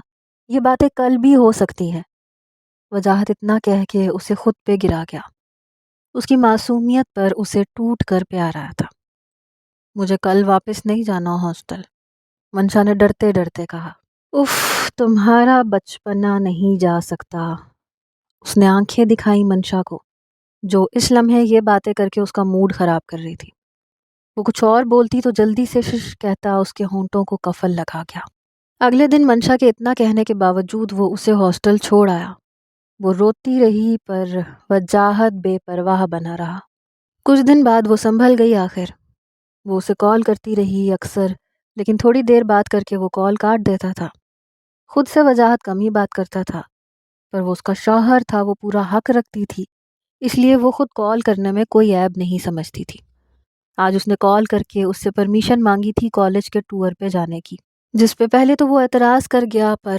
یہ باتیں کل بھی ہو سکتی ہیں، وجاہت اتنا کہہ کے اسے خود پہ گرا گیا۔ اس کی معصومیت پر اسے ٹوٹ کر پیار آیا تھا۔ مجھے کل واپس نہیں جانا ہاسٹل، منشا نے ڈرتے ڈرتے کہا۔ اف، تمہارا بچپنا نہیں جا سکتا، اس نے آنکھیں دکھائی منشا کو، جو اس لمحے یہ باتیں کر کے اس کا موڈ خراب کر رہی تھی۔ وہ کچھ اور بولتی تو جلدی سے شش کہتا اس کے ہونٹوں کو قفل لگا گیا۔ اگلے دن منشا کے اتنا کہنے کے باوجود وہ اسے ہاسٹل چھوڑ آیا۔ وہ روتی رہی پر وجاہت بے پرواہ بنا رہا۔ کچھ دن بعد وہ سنبھل گئی آخر۔ وہ اسے کال کرتی رہی اکثر، لیکن تھوڑی دیر بات کر کے وہ کال کاٹ دیتا تھا۔ خود سے وجاہت کم ہی بات کرتا تھا، پر وہ اس کا شوہر تھا، وہ پورا حق رکھتی تھی، اس لیے وہ خود کال کرنے میں کوئی عیب نہیں سمجھتی تھی۔ آج اس نے کال کر کے اس سے پرمیشن مانگی تھی کالج کے ٹور پہ جانے کی، جس پہ پہلے تو وہ اعتراض کر گیا، پر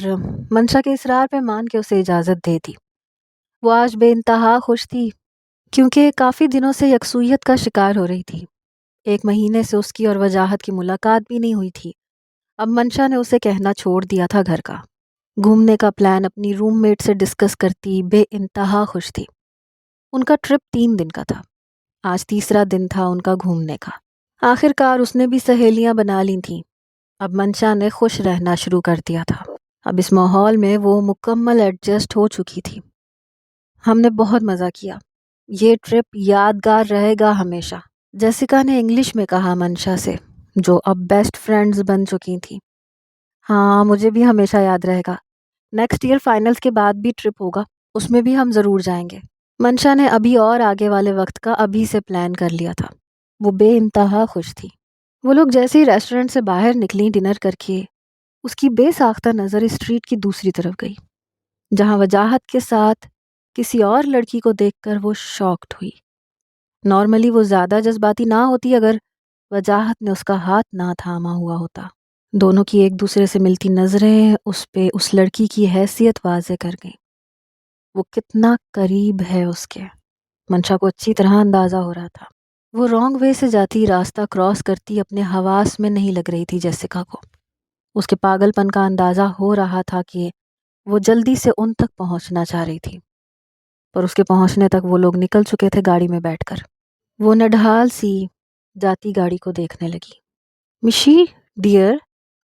منشا کے اصرار پہ مان کے اسے اجازت دے دی۔ وہ آج بے انتہا خوش تھی، کیونکہ کافی دنوں سے یکسوئیت کا شکار ہو رہی تھی۔ 1 مہینے سے اس کی اور وجاہت کی ملاقات بھی نہیں ہوئی تھی۔ اب منشا نے اسے کہنا چھوڑ دیا تھا گھر کا۔ گھومنے کا پلان اپنی روم میٹ سے ڈسکس کرتی بے انتہا خوش تھی۔ ان کا ٹرپ 3 دن کا تھا، آج تیسرا دن تھا ان کا گھومنے کا۔ آخر کار اس نے بھی سہیلیاں بنا لی تھیں۔ اب منشا نے خوش رہنا شروع کر دیا تھا۔ اب اس ماحول میں وہ مکمل ایڈجسٹ ہو چکی تھی۔ ہم نے بہت مزہ کیا، یہ ٹرپ یادگار رہے گا ہمیشہ، جیسیکا نے انگلش میں کہا منشا سے، جو اب بیسٹ فرینڈز بن چکی تھیں۔ ہاں، مجھے بھی ہمیشہ یاد رہے گا۔ نیکسٹ ایئر فائنلز کے بعد بھی ٹرپ ہوگا، اس میں بھی ہم ضرور جائیں گے۔ منشا نے ابھی اور آگے والے وقت کا ابھی سے پلان کر لیا تھا۔ وہ بے انتہا خوش تھی۔ وہ لوگ جیسے ہی ریسٹورنٹ سے باہر نکلیں ڈنر کر کے، اس کی بے ساختہ نظر اسٹریٹ کی دوسری طرف گئی، جہاں وجاہت کے ساتھ کسی اور لڑکی کو دیکھ کر وہ شاکڈ ہوئی۔ نارملی وہ زیادہ جذباتی نہ ہوتی اگر وجاہت نے اس کا ہاتھ نہ تھاما ہوا ہوتا۔ دونوں کی ایک دوسرے سے ملتی نظریں اس پہ اس لڑکی کی حیثیت واضح کر گئیں۔ وہ کتنا قریب ہے اس کے، منشا کو اچھی طرح اندازہ ہو رہا تھا۔ وہ رانگ وے سے جاتی، راستہ کراس کرتی، اپنے حواس میں نہیں لگ رہی تھی جیسیکا کو۔ اس کے پاگل پن کا اندازہ ہو رہا تھا کہ وہ جلدی سے ان تک پہنچنا چاہ رہی تھی، پر اس کے پہنچنے تک وہ لوگ نکل چکے تھے گاڑی میں بیٹھ کر۔ وہ نڈھال سی جاتی گاڑی کو دیکھنے لگی۔ مشی ڈیئر،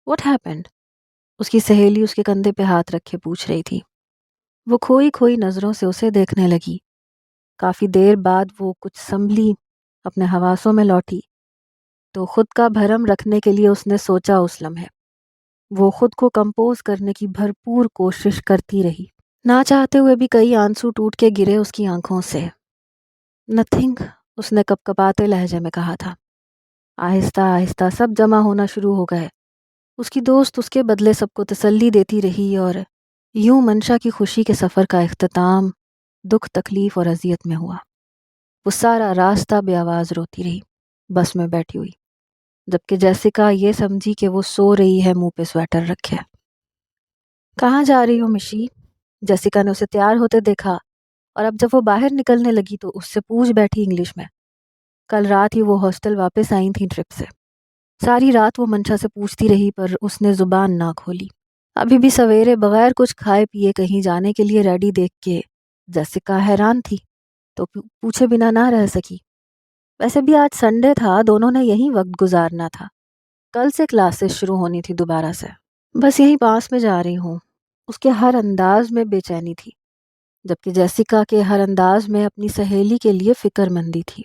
واٹ ہیپنڈ؟ اس کی سہیلی اس کے کندھے پہ ہاتھ رکھے پوچھ رہی تھی۔ وہ کھوئی کھوئی نظروں سے اسے دیکھنے لگی۔ کافی دیر بعد وہ کچھ سنبھلی، اپنے حواسوں میں لوٹی، تو خود کا بھرم رکھنے کے لیے اس نے سوچا اس لمحے۔ وہ خود کو کمپوز کرنے کی بھرپور کوشش کرتی رہی، نہ چاہتے ہوئے بھی کئی آنسو ٹوٹ کے گرے اس کی آنکھوں سے۔ نتھنگ، اس نے کپ کپاتے لہجے میں کہا تھا۔ آہستہ آہستہ سب جمع ہونا شروع ہو گئے۔ اس کی دوست اس کے بدلے سب کو تسلی دیتی رہی، اور یوں منشا کی خوشی کے سفر کا اختتام دکھ، تکلیف اور اذیت میں ہوا۔ وہ سارا راستہ بے آواز روتی رہی، بس میں بیٹھی ہوئی، جبکہ جیسیکا یہ سمجھی کہ وہ سو رہی ہے منہ پہ سویٹر رکھے۔ کہاں جا رہی ہو مشی؟ جیسیکا نے اسے تیار ہوتے دیکھا، اور اب جب وہ باہر نکلنے لگی تو اس سے پوچھ بیٹھی انگلش میں۔ کل رات ہی وہ ہاسٹل واپس آئی تھیں ٹرپ سے۔ ساری رات وہ منشا سے پوچھتی رہی، پر اس نے زبان نہ کھولی۔ ابھی بھی سویرے بغیر کچھ کھائے پیے کہیں جانے کے لیے ریڈی دیکھ کے جیسیکا حیران تھی، تو پوچھے بنا نہ رہ سکی۔ ویسے بھی آج سنڈے تھا، دونوں نے یہیں وقت گزارنا تھا۔ کل سے کلاسز شروع ہونی تھی دوبارہ سے۔ بس یہیں پاس میں جا رہی ہوں۔ اس کے ہر انداز میں بے چینی تھی، جبکہ جیسیکا کے ہر انداز میں اپنی سہیلی کے لیے فکر مندی تھی۔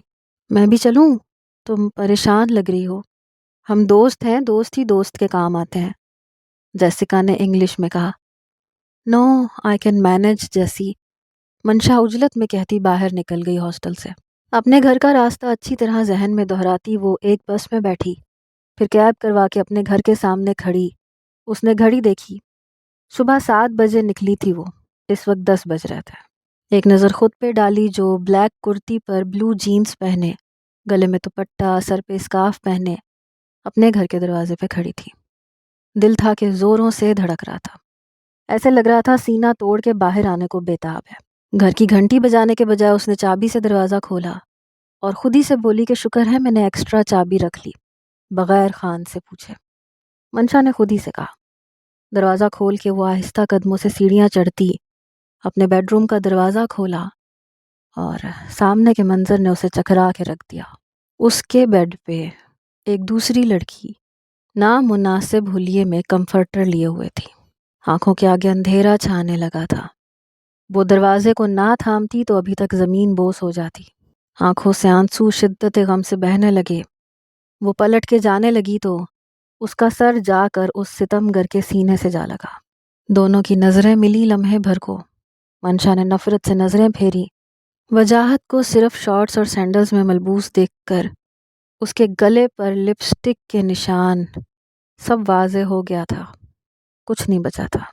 میں بھی چلوں؟ تم پریشان لگ رہی ہو۔ ہم دوست ہیں، دوست ہی دوست کے کام آتے ہیں، جیسیکا نے انگلش میں کہا۔ نو، آئی کین مینج جیسی، منشا عجلت میں کہتی باہر نکل گئی ہاسٹل سے۔ اپنے گھر کا راستہ اچھی طرح ذہن میں دہراتی وہ ایک بس میں بیٹھی، پھر کیب کروا کے اپنے گھر کے سامنے کھڑی۔ اس نے گھڑی دیکھی، صبح 7 بجے نکلی تھی وہ، اس وقت 10 بج رہے تھے۔ ایک نظر خود پہ ڈالی، جو بلیک کرتی پر بلو جینز پہنے، گلے میں دوپٹہ، سر پہ اسکارف پہنے اپنے گھر کے دروازے پہ کھڑی تھی۔ دل تھا کہ زوروں سے دھڑک رہا تھا، ایسے لگ رہا تھا سینہ توڑ کے باہر آنے کو بےتاب ہے۔ گھر کی گھنٹی بجانے کے بجائے اس نے چابی سے دروازہ کھولا اور خود ہی سے بولی کہ شکر ہے میں نے ایکسٹرا چابی رکھ لی، بغیر خان سے پوچھے۔ منشا نے خود ہی سے کہا۔ دروازہ کھول کے وہ آہستہ قدموں سے سیڑھیاں چڑھتی، اپنے بیڈ روم کا دروازہ کھولا، اور سامنے کے منظر نے اسے چکرا کے رکھ دیا۔ اس کے بیڈ پہ ایک دوسری لڑکی نامناسب حلیے میں کمفرٹر لیے ہوئے تھی۔ آنکھوں کے آگے اندھیرا چھانے لگا تھا۔ وہ دروازے کو نہ تھامتی تو ابھی تک زمین بوس ہو جاتی۔ آنکھوں سے آنسو شدت غم سے بہنے لگے۔ وہ پلٹ کے جانے لگی تو اس کا سر جا کر اس ستمگر کے سینے سے جا لگا۔ دونوں کی نظریں ملی لمحے بھر کو۔ منشا نے نفرت سے نظریں پھیری۔ وجاہت کو صرف شارٹس اور سینڈلز میں ملبوس دیکھ کر اس کے گلے پر لپسٹک کے نشان سب واضح ہو گیا تھا، کچھ نہیں بچا تھا۔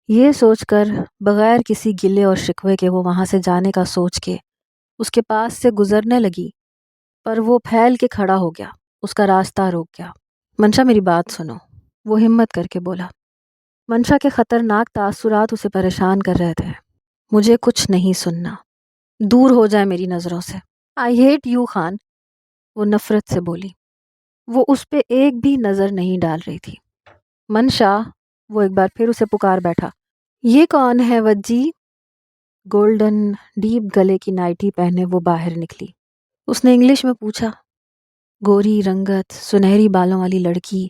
یہ سوچ کر بغیر کسی گلے اور شکوے کے وہ وہاں سے جانے کا سوچ کے اس کے پاس سے گزرنے لگی، پر وہ پھیل کے کھڑا ہو گیا، اس کا راستہ روک گیا۔ منشا میری بات سنو، وہ ہمت کر کے بولا۔ منشا کے خطرناک تاثرات اسے پریشان کر رہے تھے۔ مجھے کچھ نہیں سننا، دور ہو جائے میری نظروں سے۔ آئی ہیٹ یو خان، وہ نفرت سے بولی۔ وہ اس پہ ایک بھی نظر نہیں ڈال رہی تھی۔ منشا، وہ ایک بار پھر اسے پکار بیٹھا۔ یہ کون ہے وجی؟ گولڈن ڈیپ گلے کی نائٹی پہنے وہ باہر نکلی۔ اس نے انگلش میں پوچھا۔ گوری رنگت، سنہری بالوں والی لڑکی،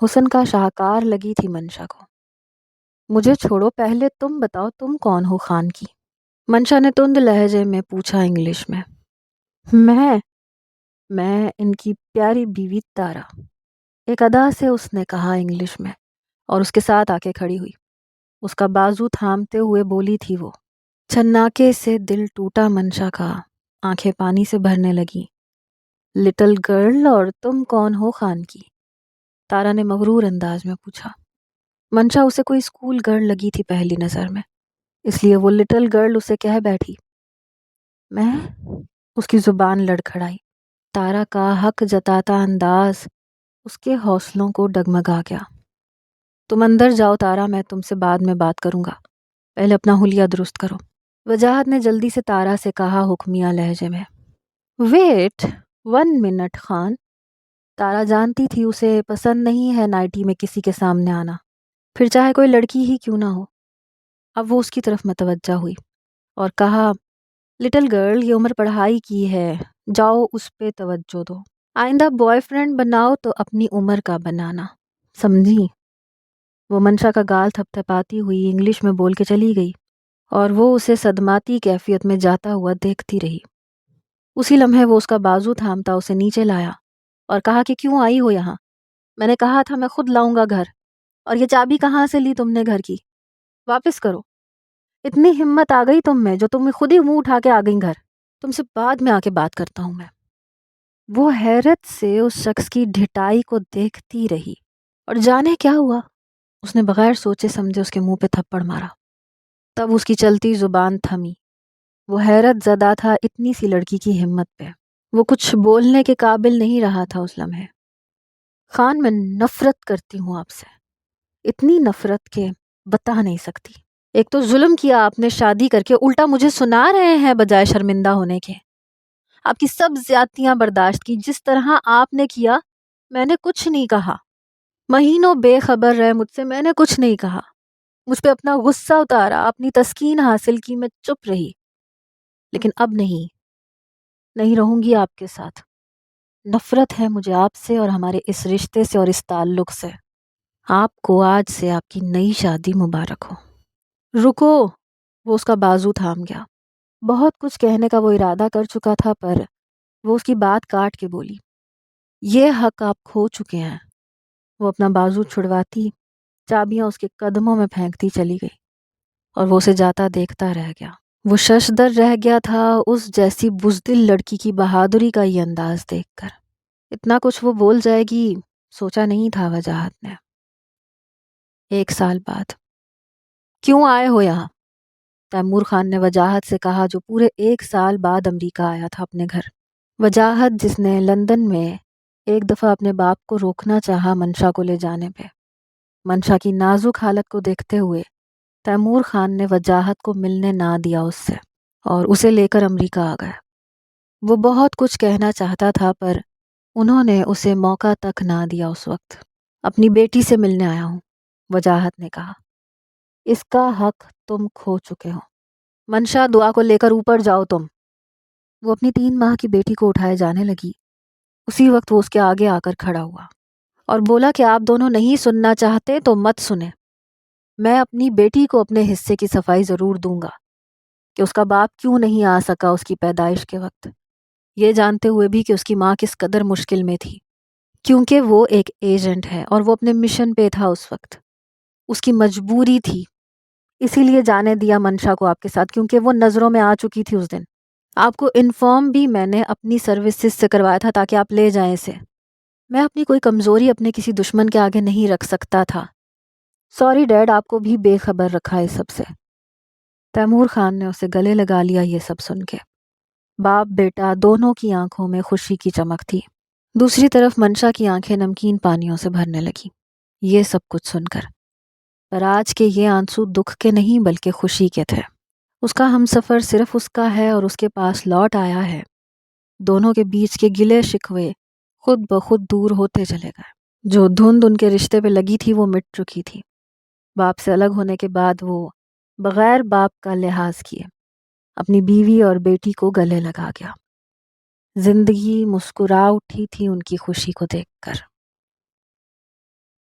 حسن کا شاہکار لگی تھی منشا کو۔ مجھے چھوڑو، پہلے تم بتاؤ تم کون ہو خان کی؟ منشا نے تند لہجے میں پوچھا انگلش میں۔ میں ان کی پیاری بیوی تارا، ایک ادا سے اس نے کہا انگلش میں، اور اس کے ساتھ آ کے کھڑی ہوئی۔ اس کا بازو تھامتے ہوئے بولی تھی وہ۔ چھناکے سے دل ٹوٹا منشا کا، آنکھیں پانی سے بھرنے لگی۔ لٹل گرل، اور تم کون ہو خان کی؟ تارا نے مغرور انداز میں پوچھا۔ منشا اسے کوئی اسکول گرل لگی تھی پہلی نظر میں، اس لیے وہ لٹل گرل اسے کہہ بیٹھی۔ میں؟ اس کی زبان لڑکھڑائی۔ تارا کا حق جتاتا انداز اس کے حوصلوں کو ڈگمگا گیا۔ تم اندر جاؤ تارا، میں تم سے بعد میں بات کروں گا، پہلے اپنا حلیہ درست کرو۔ وجاہت نے جلدی سے تارا سے کہا حکمیہ لہجے میں۔ Wait 1 minute Khan. تارا جانتی تھی اسے پسند نہیں ہے نائٹی میں کسی کے سامنے آنا، پھر چاہے کوئی لڑکی ہی کیوں نہ ہو۔ اب وہ اس کی طرف متوجہ ہوئی اور کہا، لٹل گرل، یہ عمر پڑھائی کی ہے، جاؤ اس پہ توجہ دو۔ آئندہ بوائے فرینڈ بناؤ تو اپنی عمر کا بنانا، سمجھی؟ وہ منشا کا گال تھپ تھپاتی ہوئی انگلش میں بول کے چلی گئی، اور وہ اسے صدماتی کیفیت میں جاتا ہوا دیکھتی رہی۔ اسی لمحے وہ اس کا بازو تھامتا اسے نیچے لایا اور کہا کہ کیوں آئی ہو یہاں؟ میں نے کہا تھا میں خود لاؤں گا گھر، اور یہ چابی کہاں سے لی تم نے گھر کی؟ واپس کرو۔ اتنی ہمت آ گئی تم میں جو تم خود ہی منہ اٹھا کے آ گئی گھر۔ تم سے بعد میں آ کے بات کرتا ہوں میں۔ وہ حیرت سے اس شخص کی ڈھٹائی کو دیکھتی رہی، اور جانے کیا ہوا، اس نے بغیر سوچے سمجھے اس کے منہ پہ تھپڑ مارا۔ تب اس کی چلتی زبان تھمی۔ وہ حیرت زدہ تھا اتنی سی لڑکی کی ہمت پہ۔ وہ کچھ بولنے کے قابل نہیں رہا تھا اس لمحے۔ خان، میں نفرت کرتی ہوں آپ سے، اتنی نفرت کہ بتا نہیں سکتی۔ ایک تو ظلم کیا آپ نے شادی کر کے، الٹا مجھے سنا رہے ہیں بجائے شرمندہ ہونے کے۔ آپ کی سب زیادتیاں برداشت کی، جس طرح آپ نے کیا میں نے کچھ نہیں کہا۔ مہینوں بے خبر رہے مجھ سے، میں نے کچھ نہیں کہا۔ مجھ پہ اپنا غصہ اتارا، اپنی تسکین حاصل کی، میں چپ رہی۔ لیکن اب نہیں رہوں گی آپ کے ساتھ۔ نفرت ہے مجھے آپ سے اور ہمارے اس رشتے سے اور اس تعلق سے۔ آپ کو آج سے آپ کی نئی شادی مبارک ہو۔ رکو، وہ اس کا بازو تھام گیا۔ بہت کچھ کہنے کا وہ ارادہ کر چکا تھا، پر وہ اس کی بات کاٹ کے بولی، یہ حق آپ کھو چکے ہیں۔ وہ اپنا بازو چھڑواتی، چابیاں اس کے قدموں میں پھینکتی چلی گئی، اور وہ اسے جاتا دیکھتا رہ گیا۔ وہ ششدر رہ گیا تھا اس جیسی بزدل لڑکی کی بہادری کا یہ انداز دیکھ کر۔ اتنا کچھ وہ بول جائے گی سوچا نہیں تھا وجاہت نے۔ 1 سال بعد۔ کیوں آئے ہو یہاں؟ تیمور خان نے وجاہت سے کہا، جو پورے 1 سال بعد امریکہ آیا تھا اپنے گھر۔ وجاہت جس نے لندن میں ایک دفعہ اپنے باپ کو روکنا چاہا منشا کو لے جانے پہ۔ منشا کی نازک حالت کو دیکھتے ہوئے تیمور خان نے وجاہت کو ملنے نہ دیا اس سے، اور اسے لے کر امریکہ آ گئے۔ وہ بہت کچھ کہنا چاہتا تھا، پر انہوں نے اسے موقع تک نہ دیا اس وقت۔ اپنی بیٹی سے ملنے آیا ہوں، وجاہت نے کہا۔ اس کا حق تم کھو چکے ہو۔ منشا، دعا کو لے کر اوپر جاؤ تم۔ وہ اپنی 3 ماہ کی بیٹی کو اٹھائے جانے لگی، اسی وقت وہ اس کے آگے آ کر کھڑا ہوا اور بولا کہ آپ دونوں نہیں سننا چاہتے تو مت سنیں۔ میں اپنی بیٹی کو اپنے حصے کی صفائی ضرور دوں گا کہ اس کا باپ کیوں نہیں آ سکا اس کی پیدائش کے وقت، یہ جانتے ہوئے بھی کہ اس کی ماں کس قدر مشکل میں تھی، کیونکہ وہ ایک ایجنٹ ہے اور وہ اپنے مشن پہ تھا اس وقت۔ اس کی مجبوری تھی اسی لیے جانے دیا منشا کو آپ کے ساتھ، کیونکہ وہ نظروں میں آ چکی تھی اس دن۔ آپ کو انفارم بھی میں نے اپنی سروسز سے کروایا تھا تاکہ آپ لے جائیں اسے۔ میں اپنی کوئی کمزوری اپنے کسی دشمن کے آگے نہیں رکھ سکتا تھا۔ سوری ڈیڈ، آپ کو بھی بے خبر رکھا اس سب سے۔ تیمور خان نے اسے گلے لگا لیا یہ سب سن کے۔ باپ بیٹا دونوں کی آنکھوں میں خوشی کی چمک تھی۔ دوسری طرف منشا کی آنکھیں نمکین پانیوں سے بھرنے لگیں یہ سب کچھ سن کر۔ پر آج کے یہ آنسو دکھ کے نہیں بلکہ خوشی کے تھے۔ اس کا ہمسفر صرف اس کا ہے اور اس کے پاس لوٹ آیا ہے۔ دونوں کے بیچ کے گلے شکوے خود بخود دور ہوتے چلے گئے۔ جو دھند ان کے رشتے پہ لگی تھی وہ مٹ چکی تھی۔ باپ سے الگ ہونے کے بعد وہ بغیر باپ کا لحاظ کیے اپنی بیوی اور بیٹی کو گلے لگا گیا۔ زندگی مسکرا اٹھی تھی ان کی خوشی کو دیکھ کر۔